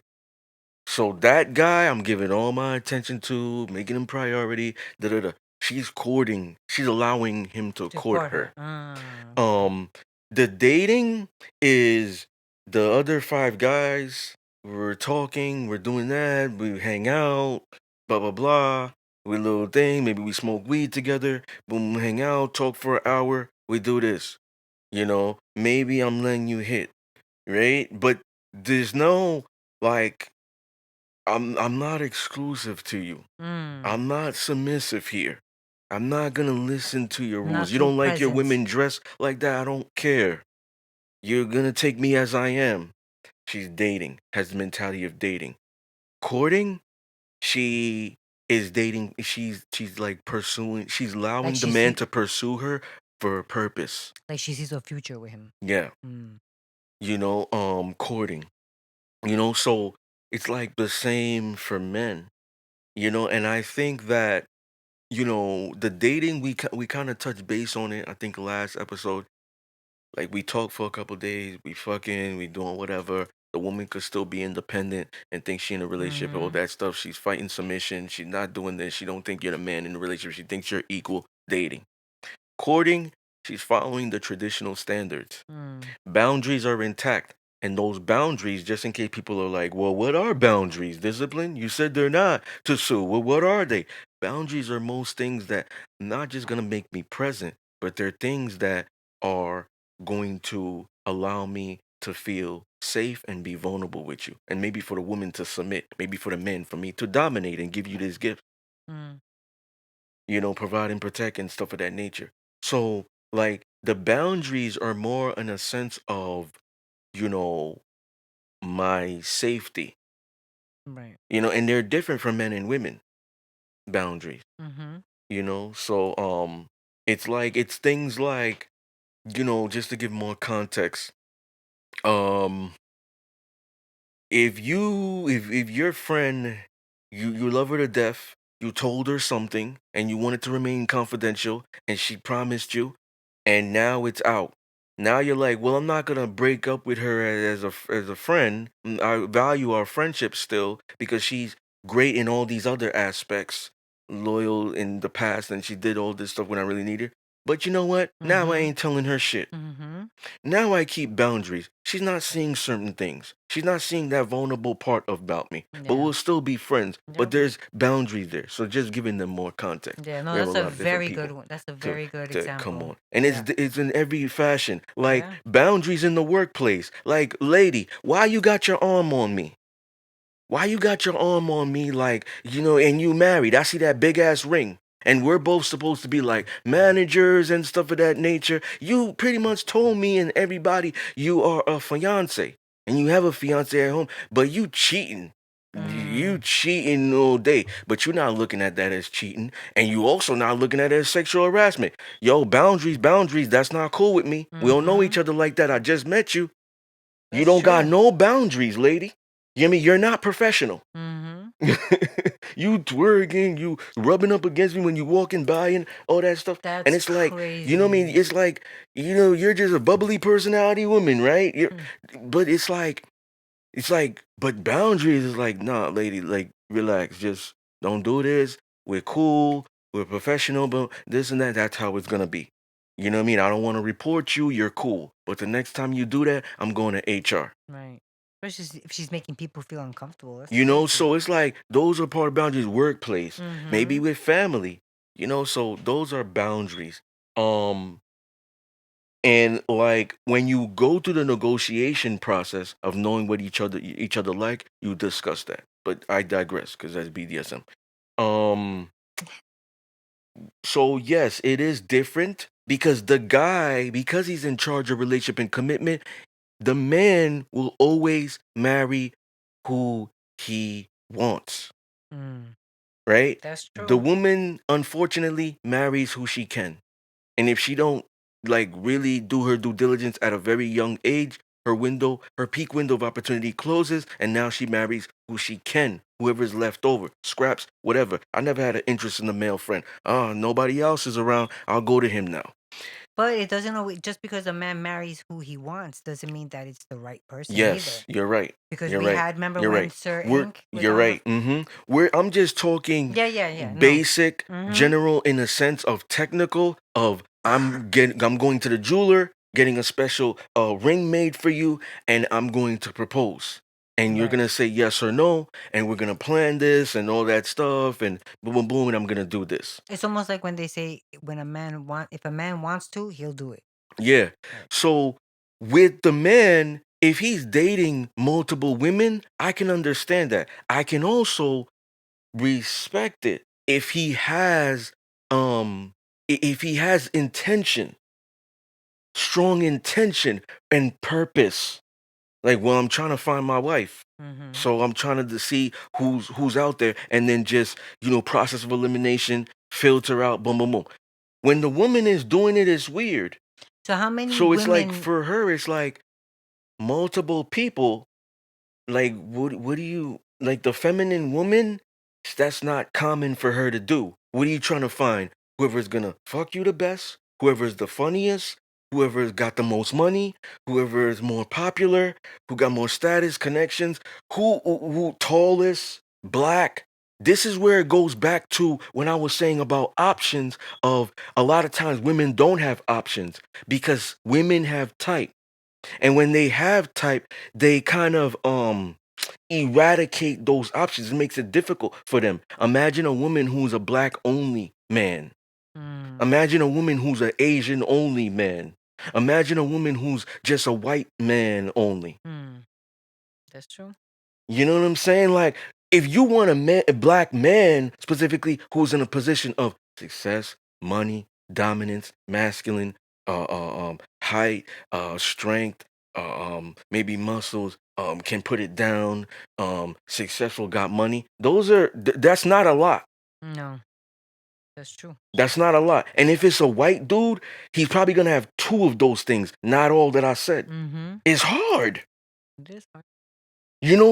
So that guy I'm giving all my attention to, making him priority. Da da da. She's courting. She's allowing him to To court court her. her. Okay. Um, the dating is the other 5 guys. We're talking. We're doing that. We hang out. Blah blah blah. We little thing. Maybe we smoke weed together. Boom, hang out. Talk for an hour. We do this. Maybe I'm letting you hit, right? But there's no like I'm not exclusive to you. Mm. I'm not submissive here. I'm not gonna listen to your rules. Not You through don't like your presence. women dressed like that? I don't care. You're gonna take me as I am. She's dating, has the mentality of dating. Courting, she is dating. She's like pursuing. She's Like allowing the she man see to pursue her for a purpose. like she sees a future with him. Yeah, Mm. courting. So it's like the same for men. And I think that the dating we kind of touched base on it. I think last episode, like we talk for a couple days, we fucking, we doing whatever. The woman could still be independent and think she in a relationship, all Mm-hmm. that stuff. She's fighting submission. She's not doing this. She don't think you're the man in the relationship. She thinks you're equal. Dating, courting. She's following the traditional standards. Mm. Boundaries are intact. And those boundaries, just in case people are like, well, what are boundaries? Discipline? You said they're not to sue. Well, what are they? Boundaries are most things that not just going to make me present, but they're things that are going to allow me to feel safe and be vulnerable with you. And maybe for the woman to submit, maybe for the men, for me to dominate and give you this gift, Mm. provide and protect and stuff of that nature. So, like, the boundaries are more in a sense of you know, my safety, Right. and they're different from men and women boundaries, Mm-hmm. so it's things like, just to give more context, um, if your friend, you love her to death, you told her something and you want it to remain confidential and she promised you, and now it's out. Now you're like, well, I'm not gonna break up with her as a friend. I value our friendship still because she's great in all these other aspects, loyal in the past, and she did all this stuff when I really need her. But you know what? Now I Mm-hmm. ain't telling her shit. Mm-hmm. Now I keep boundaries. She's not seeing certain things. She's not seeing that vulnerable part about me. But Yeah. we'll still be friends. Yep. But there's boundaries there. So just giving them more context. Yeah, no, We have a that's a lot of different very good people one. That's a to very good to come example. on. And Yeah. it's in every fashion. Like Yeah. boundaries in the workplace. Like, lady, why you got your arm on me? Why you got your arm on me, like, and you married? I see that big ass ring. And we're both supposed to be like managers and stuff of that nature. You pretty much told me and everybody you are a fiance and you have a fiance at home, but you cheating. You cheating all day, but you're not looking at that as cheating, and you also not looking at it as sexual harassment. Yo, boundaries. That's not cool with me. We don't know each other like that. I just met you. You That's don't got true. no boundaries, lady. You mean you're not professional? You twerking, you rubbing up against me when you walking by and all that stuff. And That's it's like, you know what I mean? crazy. It's like, you're just a bubbly personality woman, right? But but boundaries is like, nah, lady, like, relax, just don't do this. We're cool, we're professional, but this and that, that's how it's gonna be. You know what I mean? I don't want to report you, you're cool. But the next time you do that, I'm going to HR. Right. Especially if she's making people feel uncomfortable. That's You know, crazy. so it's like those are part of boundaries, workplace, maybe Mm-hmm. with family, so those are boundaries. Um, and like when you go through the negotiation process of knowing what each other like, you discuss that. But I digress because that's BDSM. Um, so yes, it is different because the guy, because he's in charge of relationship and commitment, the man will always marry who he wants. Right? That's The true. woman unfortunately marries who she can. And if she don't like really do her due diligence at a very young age, her peak window of opportunity closes and now she marries who she can, whoever's left over, scraps, whatever. I never had an interest in a male friend. Nobody else is around. I'll go to him now. But it doesn't always, just because a man marries who he wants doesn't mean that it's the right person either. Yes, you're right. Because You're we right. remember You're when right. Sir Ink was You're on right. I'm just talking Yeah. No. basic, general in a sense of technical of I'm going to the jeweler, getting a special ring made for you, and I'm going to propose. And you're Right. gonna say yes or no, and we're gonna plan this and all that stuff, and boom, boom, boom, and I'm gonna do this. It's almost like when they say if a man wants to, he'll do it. Yeah. Right. So with the man, if he's dating multiple women, I can understand that. I can also respect it if he has if he has intention, strong intention and purpose. Like, well, I'm trying to find my wife. So I'm trying to see who's out there and then just, process of elimination, filter out, boom, boom, boom. When the woman is doing it, it's weird. So how many So it's like women for her, it's like multiple people. Like, what do you like the feminine woman? That's not common for her to do. What are you trying to find? Whoever's gonna fuck you the best, whoever's the funniest, whoever's got the most money, whoever is more popular, who got more status, connections, who tallest, black. This is where it goes back to when I was saying about options of a lot of times women don't have options because women have type. And when they have type, they kind of eradicate those options. It makes it difficult for them. Imagine a woman who's a black only man. Imagine a woman who's an Asian only man. Imagine a woman who's just a white man only. That's true. You know what I'm saying? Like, if you want a black man specifically who's in a position of success, money, dominance, masculine, height, strength, maybe muscles, can put it down, successful, got money. That's not a lot. No. That's true. That's not a lot. And if it's a white dude, he's probably gonna have two of those things, not all that I said. It's hard. It is hard.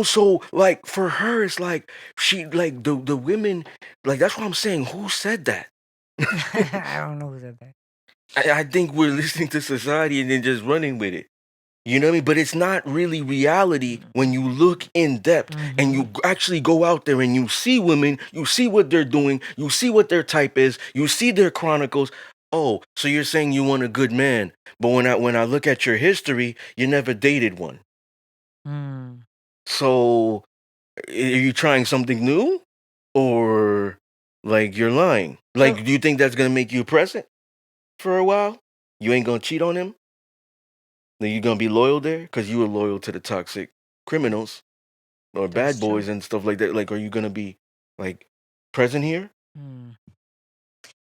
So like for her, it's like she like the women, like that's what I'm saying. Who said that? I don't know who said that. I think we're listening to society and then just running with it. You know what I mean? But it's not really reality when you look in depth and you actually go out there and you see women, you see what they're doing, you see what their type is, you see their chronicles. Oh, so you're saying you want a good man, but when I look at your history, you never dated one. So, are you trying something new, or like you're lying? Like, So do you think that's gonna make you present for a while? You ain't gonna cheat on him? Then you gonna be loyal there because you were loyal to the toxic criminals or that's bad true. boys and stuff like that. Like, are you gonna be like present here? Mm.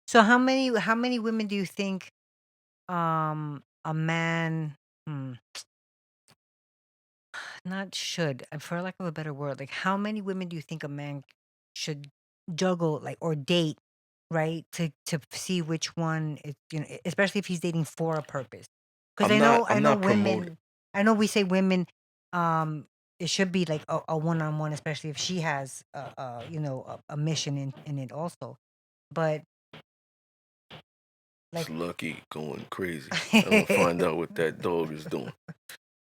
So how many women do you think a man hmm, not should, for lack of a better word, like how many women do you think a man should juggle, like, or date, right, to see which one is, especially if he's dating for a purpose? Because I'm I not. know I I'm know not promoting. women. I know we say women. It should be like a one-on-one, especially if she has a mission in it also. But It's like. Lucky going crazy. I'm gonna find out what that dog is doing.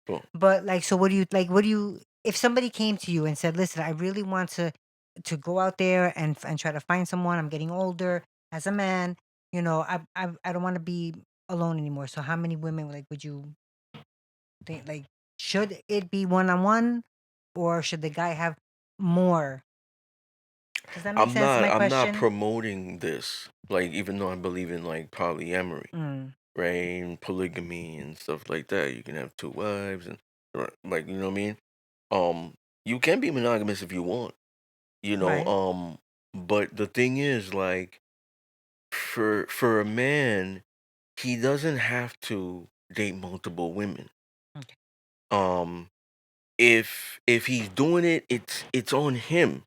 Well, But like, so what do you like? What do you if somebody came to you and said, "Listen, I really want to go out there and try to find someone. I'm getting older as a man. I don't want to be alone anymore." So how many women like would you think like should it be one on one, or should the guy have more? Does that make I'm sense? not. My I'm not question. promoting this. Like, even though I believe in like polyamory, Mm, right, and polygamy and stuff like that. You can have two wives and like, you know what I mean. You can be monogamous if you want. You know. right. But the thing is, like, for a man, he doesn't have to date multiple women. Okay. Um, if he's doing it, it's on him,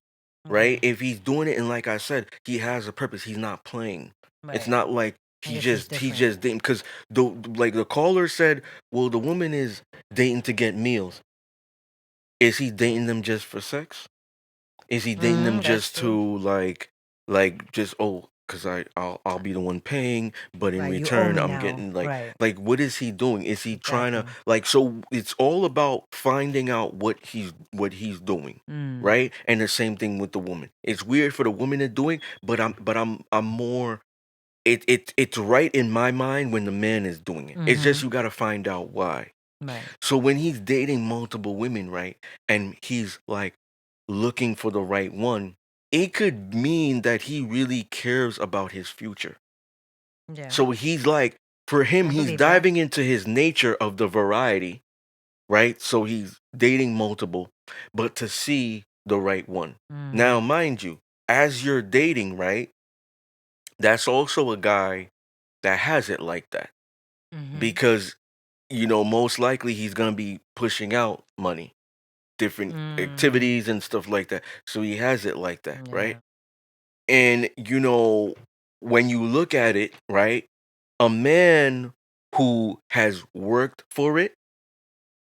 right? Yeah. If he's doing it, and like I said, he has a purpose. He's not playing. It's Right. not like I he guess he's just different. dating because the like the caller said, well, the woman is dating to get meals. Is he dating them just for sex? Is he dating them That's just true. to just, oh, because I'll be the one paying, but in Right. You owe return me I'm now. getting Right. like what is he doing? Is he trying to Exactly. like, so it's all about finding out what he's doing, Mm. right? And the same thing with the woman. It's weird for the woman to doing, but I'm more, it's right in my mind when the man is doing it. It's just Mm-hmm. you got to find out why. Right. So when he's dating multiple women, right, and he's like looking for the right one, it could mean that he really cares about his future. Yeah. So he's like, for him, I he's believe that. diving into his nature of the variety, right? So he's dating multiple, but to see the right one. Mm. Now, mind you, as you're dating, right, that's also a guy that has it like that Mhm. because, most likely he's going to be pushing out money, different Mm. activities and stuff like that. So he has it like that, right? Yeah. And when you look at it, right, a man who has worked for it,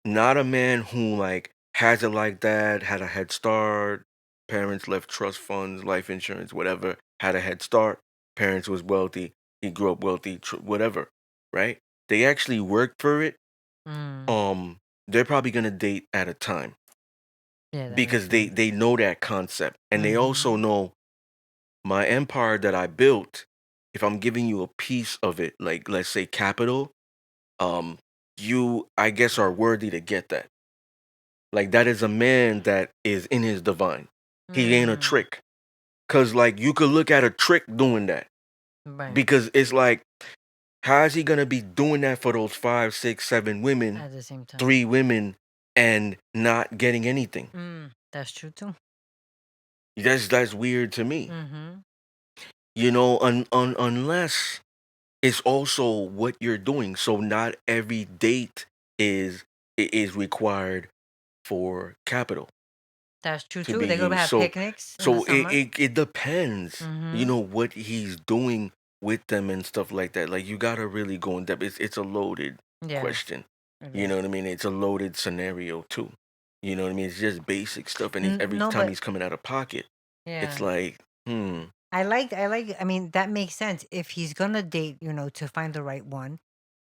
not a man who like has it like that, had a head start, parents left trust funds, life insurance, whatever, had a head start, parents was wealthy, he grew up wealthy, whatever, right? They actually worked for it. Mm. Um, they're probably gonna date at a time Yeah, that makes because they sense. they know that concept, and they also Mhm. know my empire that I built. If I'm giving you a piece of it, like let's say capital, um, you I guess are worthy to get that. Like that is a man that is in his divine. He ain't a Mm. trick. Cause like you could look at a trick doing that. Right. Because it's like, how is he gonna be doing that for those five, six, seven women, At the same time. three women, and not getting anything? That's true too. That's weird to me. Mhm. Unless it's also what you're doing. So not every date is required for capital That's true to too. be They go used. have So picnics in the so it summer. it, it depends, Mhm. what he's doing with them and stuff like that. Like you gotta really go in depth. It's a loaded Yeah, question. it You is. know what I mean? It's a loaded scenario too. You know what I mean? It's just basic stuff, and every No, time but he's coming out of pocket, it's yeah. like, I mean, that makes sense. If he's gonna date, to find the right one,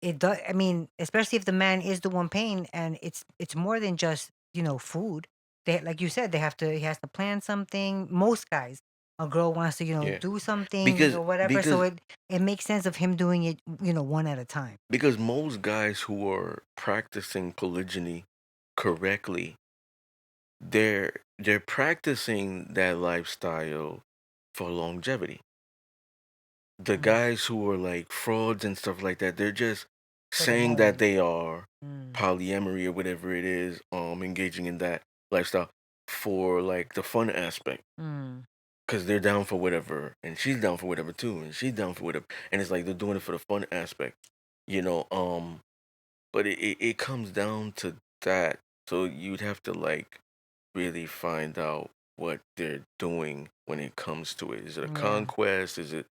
it does. I mean, especially if the man is the one paying, and it's more than just food. They, like you said, he has to plan something. Most guys, a girl wants to yeah, do something because or whatever. So because it makes sense of him doing it one at a time. because most guys who are practicing polygyny correctly, they're practicing that lifestyle for longevity. The Mm. guys who are like frauds and stuff like that, they're just For the saying that moment. they are Mm. polyamory or whatever it is, engaging in that lifestyle for like the fun aspect. Mm. Cause they're down for whatever, and she's down for whatever too, and she's down for whatever, and it's like they're doing it for the fun aspect, you know. But it comes down to that, so you'd have to like really find out what they're doing when it comes to it. Is it a Yeah. conquest? Is it,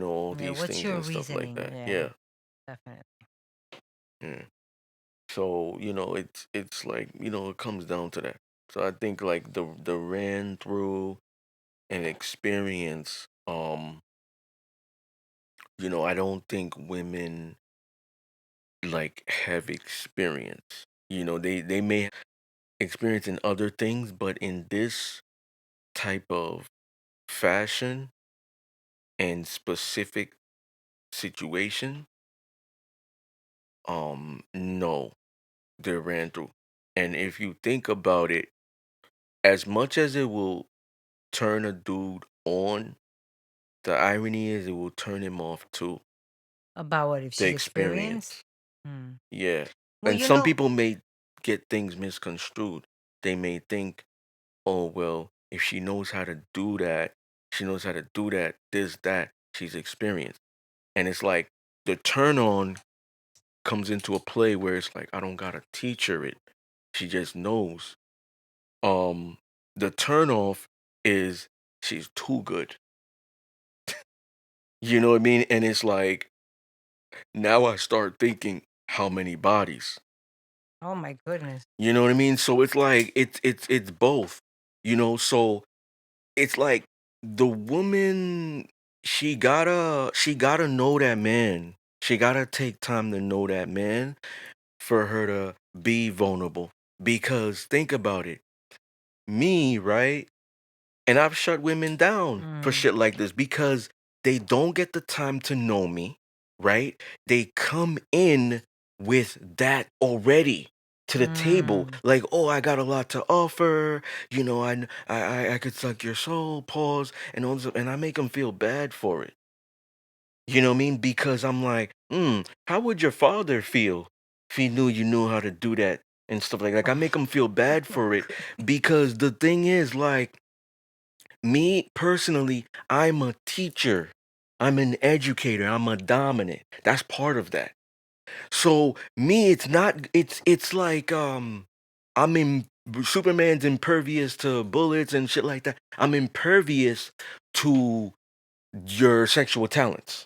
all Yeah. these What's things your and stuff like reasoning? that? Yeah. Yeah, Definitely. yeah. So it's like it comes down to that. So I think like the ran through an experience. I don't think women like have experience. They may have experience in other things, but in this type of fashion and specific situation, no, they're ran through. And if you think about it, as much as it will turn a dude on, the irony is it will turn him off too. About what if The she's experienced? experience. Mm. Yeah. Well, And some people may get things misconstrued. They may think, oh, well, if she knows how to do that, she knows how to do that, this, that, she's experienced. And it's like the turn on comes into a play where it's like, I don't gotta teach her it. She just knows. Um, the turn off is she's too good. You know what I mean? And it's like, now I start thinking, how many bodies? Oh my goodness. You know what I mean? So it's like it's both. So it's like the woman, she gotta know that man. She gotta take time to know that man for her to be vulnerable. Because think about it. Me, right? And I've shut women down for Mm. shit like this because they don't get the time to know me, right? They come in with that already to the table, Mm. like, oh, I got a lot to offer, I could suck your soul, pause, and all this, and I make them feel bad for it. You know what I mean? Because I'm like, how would your father feel if he knew you knew how to do that and stuff like that? Like, I Oh make him feel bad my for it goodness. because the thing is, like, me personally, I'm a teacher. I'm an educator. I'm a dominant. That's part of that. So me, it's not. It's like I'm in. Superman's impervious to bullets and shit like that. I'm impervious to your sexual talents.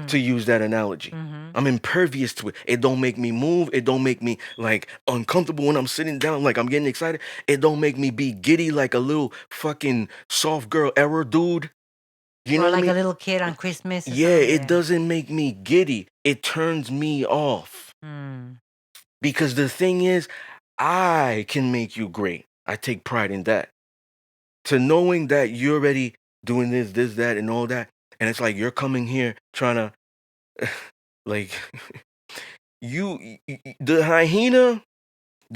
To Mm. use that analogy, Mm-hmm. I'm impervious to it. It don't make me move. It don't make me like uncomfortable when I'm sitting down. Like I'm getting excited. It don't make me be giddy like a little fucking soft girl error dude. You know Or what I like a mean? little kid on Christmas or Yeah, something. it Yeah. doesn't make me giddy. It turns me off. Mm. Because the thing is, I can make you great. I take pride in that. To knowing that you're already doing this, that, and all that. And it's like you're coming here trying to like the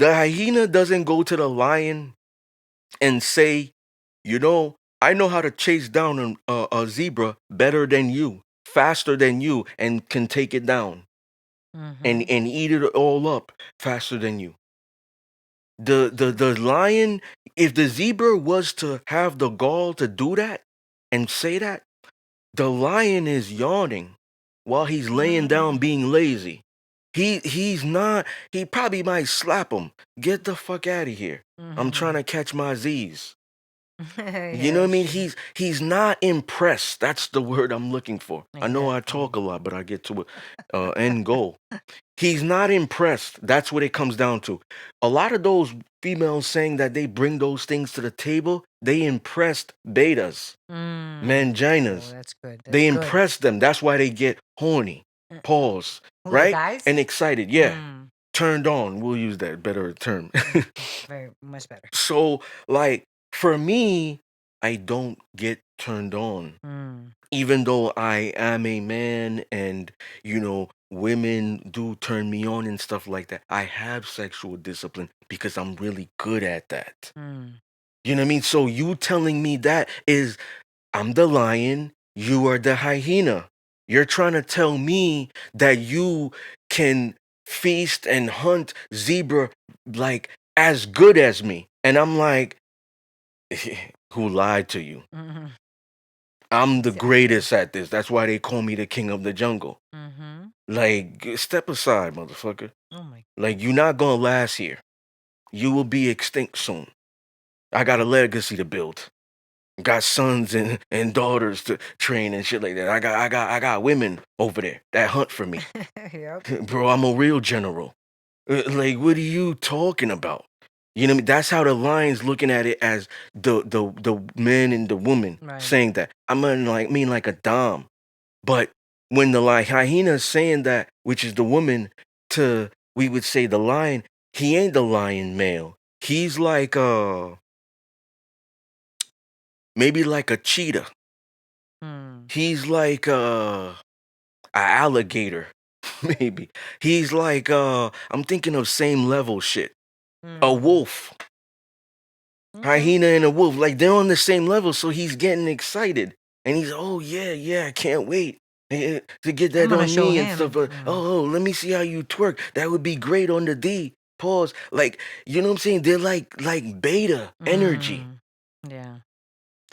hyena doesn't go to the lion and say, I know how to chase down a zebra better than you, faster than you, and can take it down and Mm-hmm. eat it all up faster than you. The lion, if the zebra was to have the gall to do that and say that, the lion is yawning while he's laying down being lazy. He's not. He probably might slap him. Get the fuck out of here. I'm trying Mm-hmm. to catch my Z's. You Yeah, know what I that's mean? true. He's not impressed. That's the word I'm looking for. I know I Exactly. talk a lot, but I get to end goal. He's not impressed. That's what it comes down to. A lot of those females saying that they bring those things to the table, they impressed betas, Mm. Oh, manginas. that's good. That's They good. impress them. That's why they get horny, Uh, pause, Who, the right? guys? And excited. Yeah. Mm. Turned on. We'll use that better term. Very much better. So, like, for me, I don't get turned on. Mm. Even though I am a man and, women do turn me on and stuff like that. I have sexual discipline because I'm really good at that. Mm. You know what I mean? So you telling me that is I'm the lion, you are the hyena. You're trying to tell me that you can feast and hunt zebra like as good as me. And I'm like, who lied to you? Mm-hmm. I'm the Exactly. greatest at this. That's why they call me the king of the jungle. Mm-hmm. Like, step aside, motherfucker. Oh my. Like, you're not gonna last here. You will be extinct soon. I got a legacy to build. Got sons and daughters to train and shit like that. I got women over there that hunt for me. Yep. Bro, I'm a real general. Like, what are you talking about? You know what I mean? That's how the lion's looking at it as the man and the woman Right. saying that. I mean like a dom. But when the hyena is saying that, which is the woman, to we would say the lion, he ain't the lion male. He's like maybe like a cheetah. Mm. He's like a alligator, maybe. He's like I'm thinking of same level shit. A Mm. wolf. Okay. Hyena and a wolf, like they're on the same level, so he's getting excited. And he's, oh yeah, I can't wait to get I'm that gonna on show me and stuff. him. Oh, let me see how you twerk. That would be great on the D. Pause. Like, you know what I'm saying? They're like beta energy. Mm. Yeah.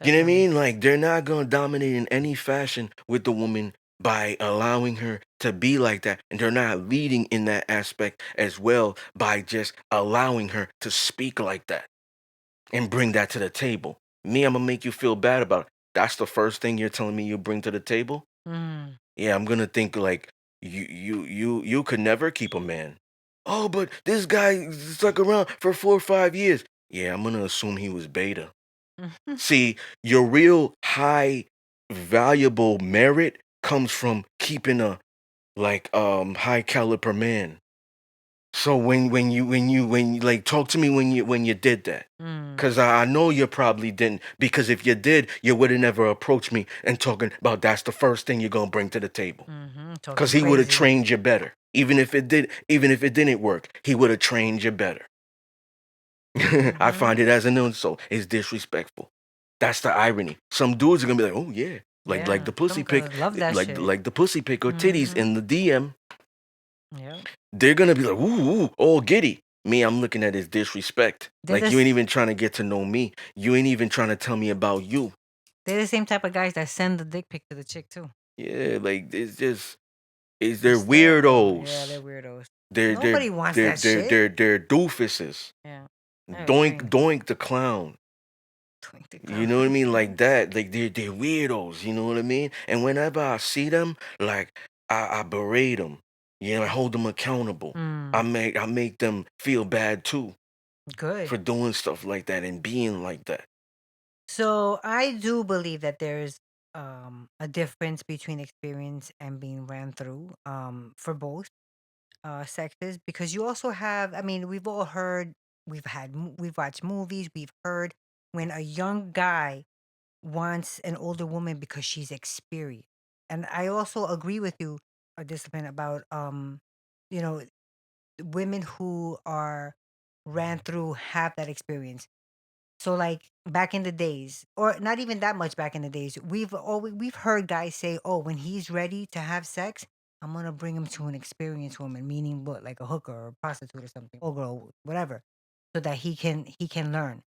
You know what I Definitely. mean? Like they're not gonna dominate in any fashion with the woman by allowing her to be like that. And they're not leading in that aspect as well by just allowing her to speak like that and bring that to the table. Me, I'm gonna make you feel bad about it. That's the first thing you're telling me you bring to the table? Mm. Yeah, I'm gonna think like you could never keep a man. Oh, but this guy stuck around for 4 or 5 years. Yeah, I'm gonna assume he was beta. See, your real high valuable merit comes from keeping a high caliber man. So when you like talk to me when you did that. Mm. Cause I know you probably didn't. Because if you did, you would have never approached me and talking about that's the first thing you're gonna bring to the table. Mm-hmm. Cause Talking he would have crazy. trained you better. Even if it didn't work, he would have trained you better. I Mm-hmm. find it as an insult. It's disrespectful. That's the irony. Some dudes are gonna be like, oh yeah. Like Yeah. the pussy Some pic, girls love that shit. like the pussy pic or titties Mm-hmm. in the DM. Yep. They're gonna be like, ooh, all giddy. Me, I'm looking at his disrespect. They're Like you this. ain't even trying to get to know me. You ain't even trying to tell me about you. They're the same type of guys that send the dick pic to the chick too. Yeah, like it's just they're Hysterical. Yeah, weirdos. they're weirdos. They're they're Nobody wants they're that they're shit. they're they're doofuses. Yeah. I Doink agree. doink the clown. Twink the You know what I clown. mean? Like that. Like they're weirdos. You know what I mean? And whenever I see them, like I berate them. You know, I hold them accountable. Mm. I make them feel bad too Good. for doing stuff like that and being like that. So I do believe that there's a difference between experience and being ran through for both sexes, because you also have, I mean, we've all heard, we've watched movies, we've heard when a young guy wants an older woman because she's experienced. And I also agree with you, Discipline, about you know women who are ran through have that experience. So like back in the days, or not even that much back in the days, we've heard guys say, "Oh, when he's ready to have sex, I'm gonna bring him to an experienced woman," meaning what, like a hooker or a prostitute or something, or girl, whatever, so that he can learn.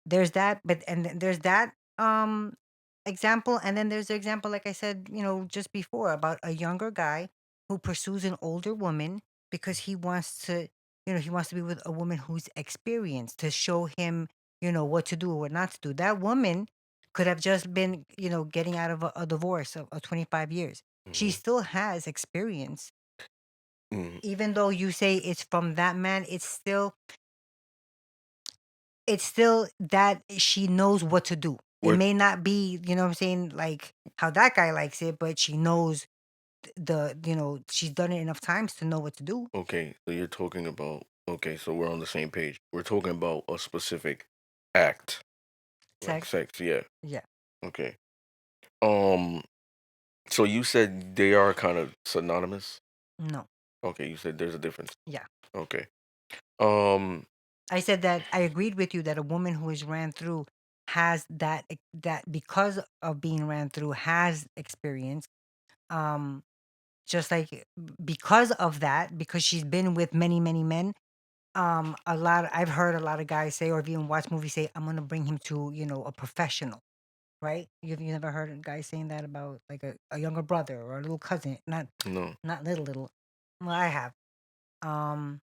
There's that, but and then there's that example, and then there's the example, like I said, just before, about a younger guy who pursues an older woman because he wants to be with a woman who's experienced to show him, what to do or what not to do. That woman could have just been, getting out of a divorce of 25 years. She Hmm. still has experience. Hmm. Even though you say it's from that man, it's still that she knows what to do. It We're may not be, what I'm saying, like how that guy likes it, but she knows she's done it enough times to know what to do. okay. So you're talking about okay. So we're on the same page. We're talking about a specific act, like Sex, sex. Yeah. yeah. Okay. Um. So you said they are kind of synonymous. No. Okay, you said there's a difference. Yeah. Okay. Um. I said that I agreed with you that a woman who is ran through has that because of being ran through has experience. Um, just like because of that, because she's been with many, many men. I've heard a lot of guys say, or even watched movies say, I'm gonna bring him to, a professional, right? You never heard a guy saying that about like a younger brother or a little cousin, No. not little. Well, I have. Um,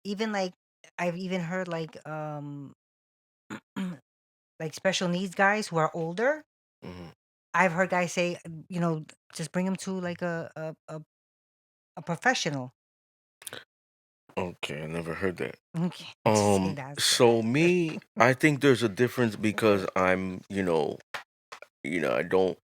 even like I've even heard like special needs guys who are older. Hmm. I've heard guys say, just bring him to like a professional. Okay, I never heard that. Okay, just say that. So me, I think there's a difference because I'm, I don't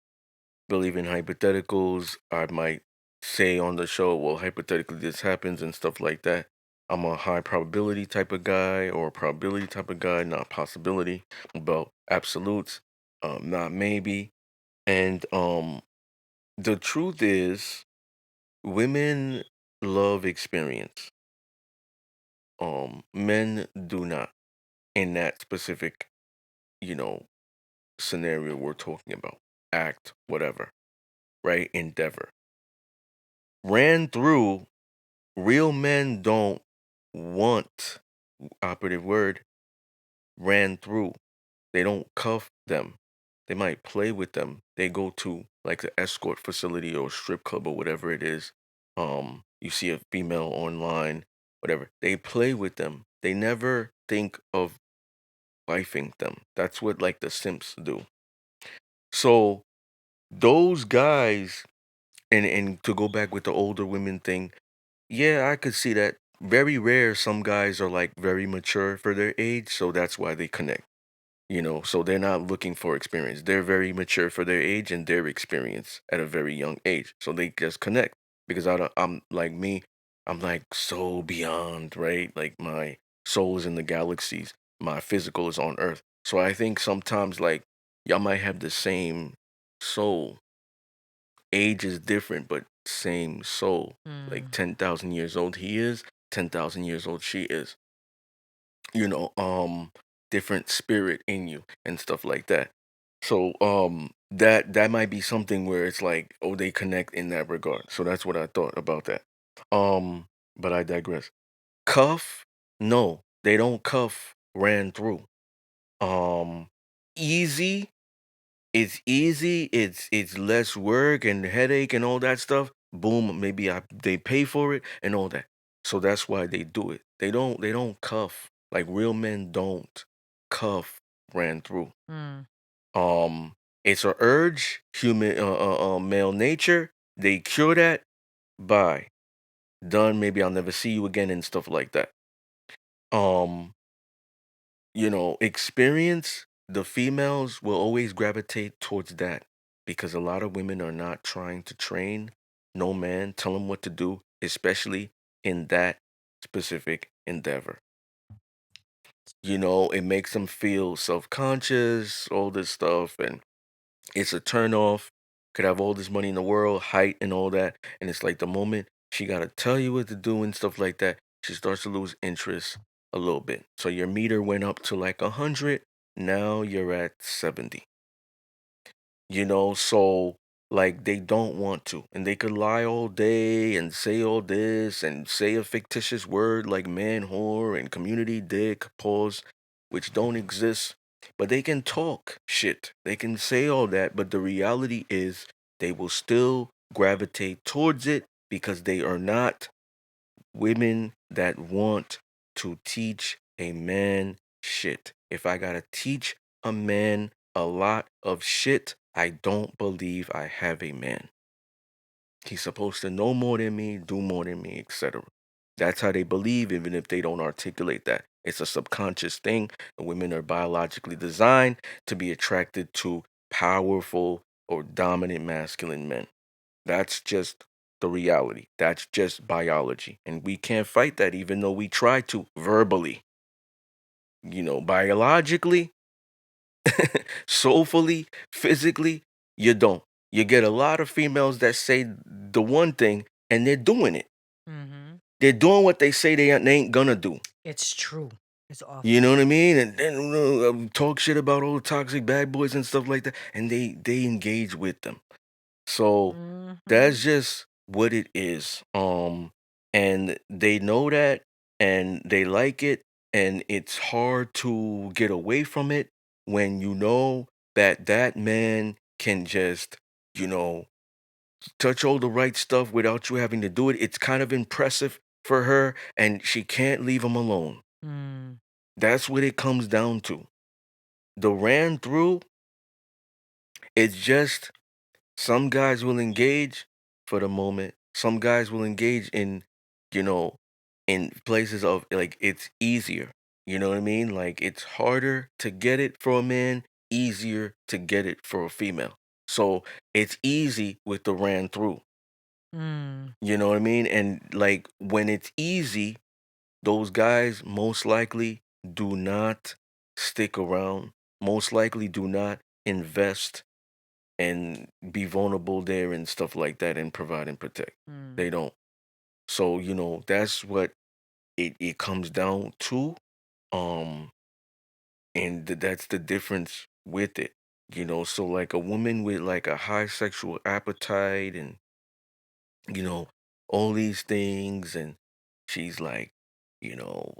believe in hypotheticals. I might say on the show, well, hypothetically this happens and stuff like that. I'm a high probability type of guy or a probability type of guy, not possibility, about absolutes, not maybe. And the truth is, women love experience. Men do not in that specific, you know, scenario we're talking about. Act, whatever, right? Endeavor. Ran through, real men don't want, operative word, ran through. They don't cuff them. They might play with them. They go to like the escort facility or strip club or whatever it is. You see a female online, whatever. They play with them. They never think of wifing them. That's what like the simps do. So those guys, and to go back with the older women thing, yeah, I could see that. Very rare. Some guys are like very mature for their age, so that's why they connect. So they're not looking for experience. They're very mature for their age and their experience at a very young age, so they just connect. Because I'm like me, I'm like so beyond, right? Like my soul is in the galaxies, my physical is on Earth. So I think sometimes like y'all might have the same soul. Age is different, but same soul. Like Mm. 10,000 years old he is, 10,000 years old she is. you know, um, Different spirit in you and stuff like that. So that might be something where it's like, oh, they connect in that regard. So that's what I thought about that. But I digress. Cuff, no, they don't cuff ran through. Um Easy, it's easy, it's less work and headache and all that stuff. Boom, maybe they pay for it and all that. So that's why they do it. They don't cuff. Like real men don't cuff ran through. Mm. Um it's a urge, human male nature. They cure that by done, maybe I'll never see you again and stuff like that. Um Experience, the females will always gravitate towards that because a lot of women are not trying to train no man, tell them what to do, especially in that specific endeavor. It makes them feel self conscious, all this stuff, and it's a turn off. Could have all this money in the world, height, and all that. And it's like the moment she got to tell you what to do and stuff like that, she starts to lose interest a little bit. So your meter went up to like 100. Now you're at 70. So like they don't want to. And they could lie all day and say all this and say a fictitious word like man whore and community dick, pause, which don't exist. But they can talk shit. They can say all that. But the reality is they will still gravitate towards it because they are not women that want to teach a man shit. If I gotta teach a man a lot of shit, I don't believe I have a man. He's supposed to know more than me, do more than me, etc. That's how they believe, even if they don't articulate that. It's a subconscious thing. And women are biologically designed to be attracted to powerful or dominant masculine men. That's just the reality. That's just biology. And we can't fight that even though we try to verbally. Biologically, soulfully, physically, you don't. You get a lot of females that say the one thing and they're doing it. Mm-hmm. They're doing what they say they ain't gonna do. It's true. It's awful. You know what I mean? And then talk shit about all the toxic bad boys and stuff like that, and they engage with them. So Mm-hmm. that's just what it is. And they know that, and they like it, and it's hard to get away from it when you know that that man can just, you know, touch all the right stuff without you having to do it. It's kind of impressive for her, and she can't leave him alone. Mm. That's what it comes down to. The ran through, it's just some guys will engage for the moment. Some guys will engage in, you know, in places of like it's easier. You know what I mean? Like it's harder to get it for a man, easier to get it for a female. So it's easy with the ran through. Mm. You know what I mean? And like when it's easy, those guys most likely do not stick around, most likely do not invest and be vulnerable there and stuff like that and provide and protect. Mm. They don't. So, you know, that's what it comes down to. Um, and that's the difference with it. You know, so like a woman with like a high sexual appetite and, you know, all these things, and she's like, you know,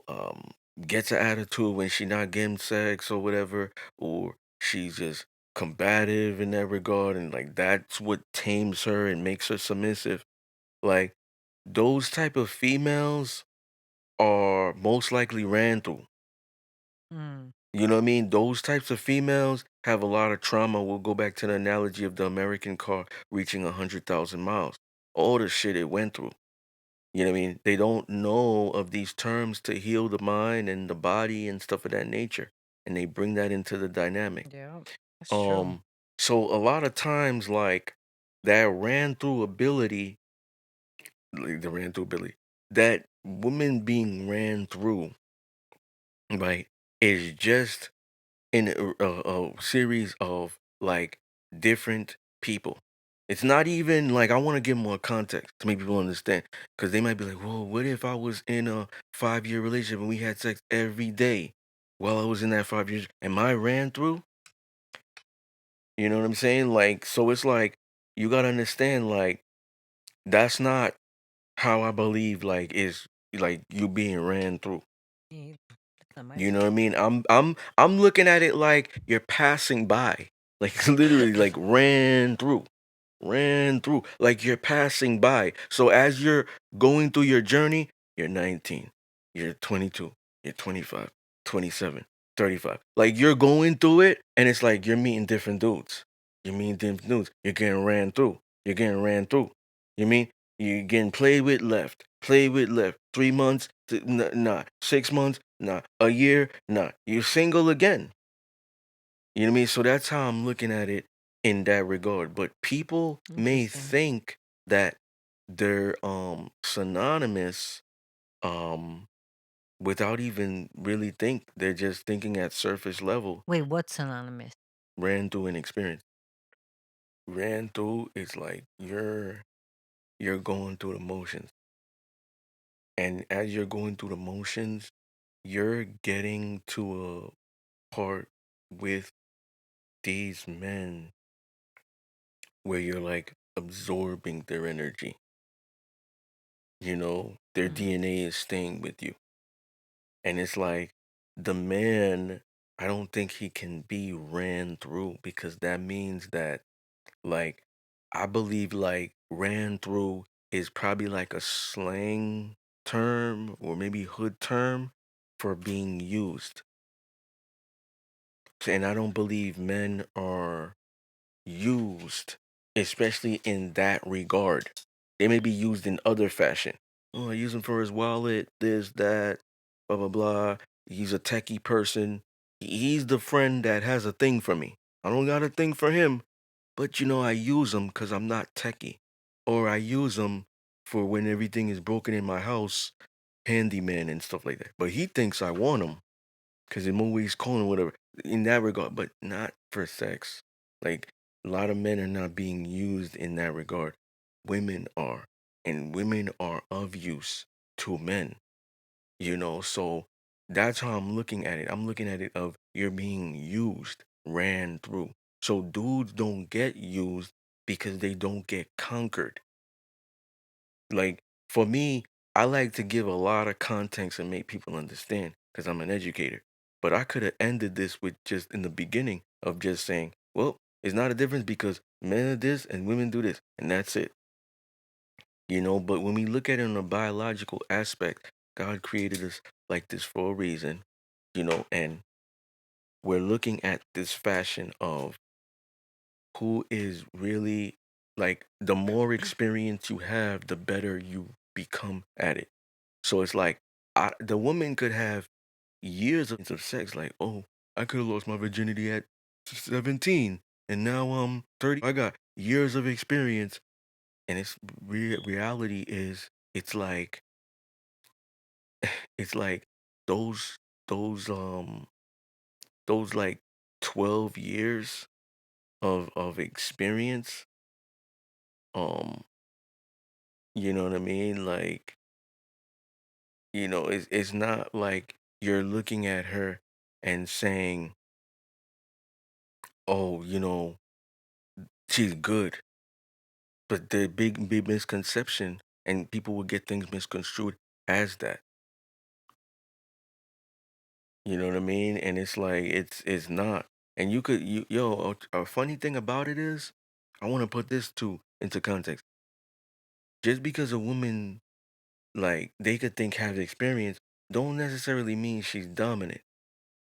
gets an attitude when she not getting sex or whatever, or she's just combative in that regard, and like that's what tames her and makes her submissive. Like those type of females are most likely ran through. Mm. You know what I mean? Those types of females have a lot of trauma. We'll go back to the analogy of the American car reaching 100,000 miles. All the shit it went through. You know what I mean? They don't know of these terms to heal the mind and the body and stuff of that nature. And they bring that into the dynamic. Yeah, that's true. Um, so a lot of times like that ran through ability, like the ran through ability, that woman being ran through, right, is just in a series of like different people. It's not even like I want to give more context to make people understand because they might be like, well, what if I was in a 5 year relationship and we had sex every day while I was in that 5 years and I ran through? You know what I'm saying? Like, so it's like you got to understand, like, that's not how I believe, like, is like you being ran through. Yeah, that's not my You know what I mean? I'm looking at it like you're passing by. Like literally like ran through. Like you're passing by. So as you're going through your journey, you're 19, you're 22, you're 25, 27, 35. Like you're going through it and it's like you're meeting different dudes. You're meeting different dudes. You're getting ran through. You're getting ran through. You mean? You're getting played with left. Played with left. 3 months, nah. 6 months, nah. A year, nah. You're single again. You know what I mean? So that's how I'm looking at it in that regard. But people may Interesting. think that they're synonymous um without even really think. They're just thinking at surface level, Wait, what's synonymous? ran through an experience. Ran through is like you're going through the motions. And as you're going through the motions, you're getting to a part with these men where you're like absorbing their energy. You know, their Mm. DNA is staying with you. And it's like the man, I don't think he can be ran through because that means that, like, I believe like ran through is probably like a slang term or maybe hood term for being used. And I don't believe men are used, especially in that regard. They may be used in other fashion. Oh, I use him for his wallet, this, that, blah, blah, blah. He's a techie person. He's the friend that has a thing for me. I don't got a thing for him, but you know, I use him because I'm not techie. Or I use him for when everything is broken in my house, handyman and stuff like that. But he thinks I want him because I'm always calling whatever in that regard, but not for sex. Like a lot of men are not being used in that regard. Women are. and women are of use to men, so that's how I'm looking at it. I'm looking at it of you're being used, ran through. So dudes don't get used because they don't get conquered. Like for me, I like to give a lot of context and make people understand because I'm an educator. But I could have ended this with just in the beginning of just saying, well, it's not a difference because men do this and women do this, and that's it. But when we look at it in a biological aspect, God created us like this for a reason, and we're looking at this fashion of who is really like the more experience you have, the better you become at it. So it's like the woman could have years of sex, like, oh, I could have lost my virginity at 17 and now I'm 30. I got years of experience, and it's reality is it's like those those um those like 12 years of experience, um you know what I mean, like, it's not like you're looking at her and saying, oh, she's good. But the big misconception, and people will get things misconstrued as that. You know what I mean? And it's like it's not. And you could you yo a funny thing about it is, I want to put this too into context. Just because a woman, like, they could think has experience, don't necessarily mean she's dominant.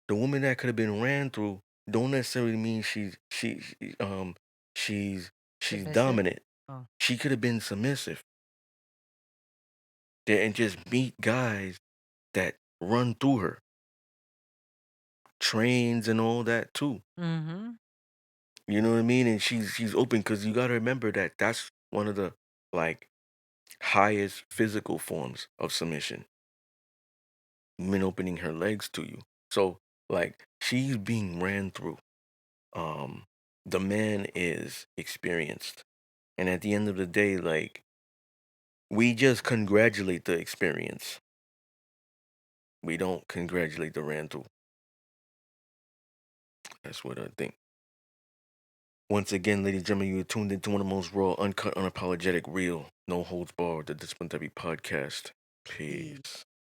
The woman that could have been ran through don't necessarily mean she's she's Submissive? dominant. Oh. She could have been submissive there and just meet guys that run through her, trains and all that too. Mm-hmm. You know what I mean? And she's open because you gotta remember that that's one of the, like, highest physical forms of submission. Women opening her legs to you. So, like, she's being ran through. Um, the man is experienced. And at the end of the day, like, we just congratulate the experience. We don't congratulate the ran through. That's what I think. Once again, ladies and gentlemen, you are tuned into one of the most raw, uncut, unapologetic, real, no holds barred, the Discipline Therapy podcast. Peace. Peace.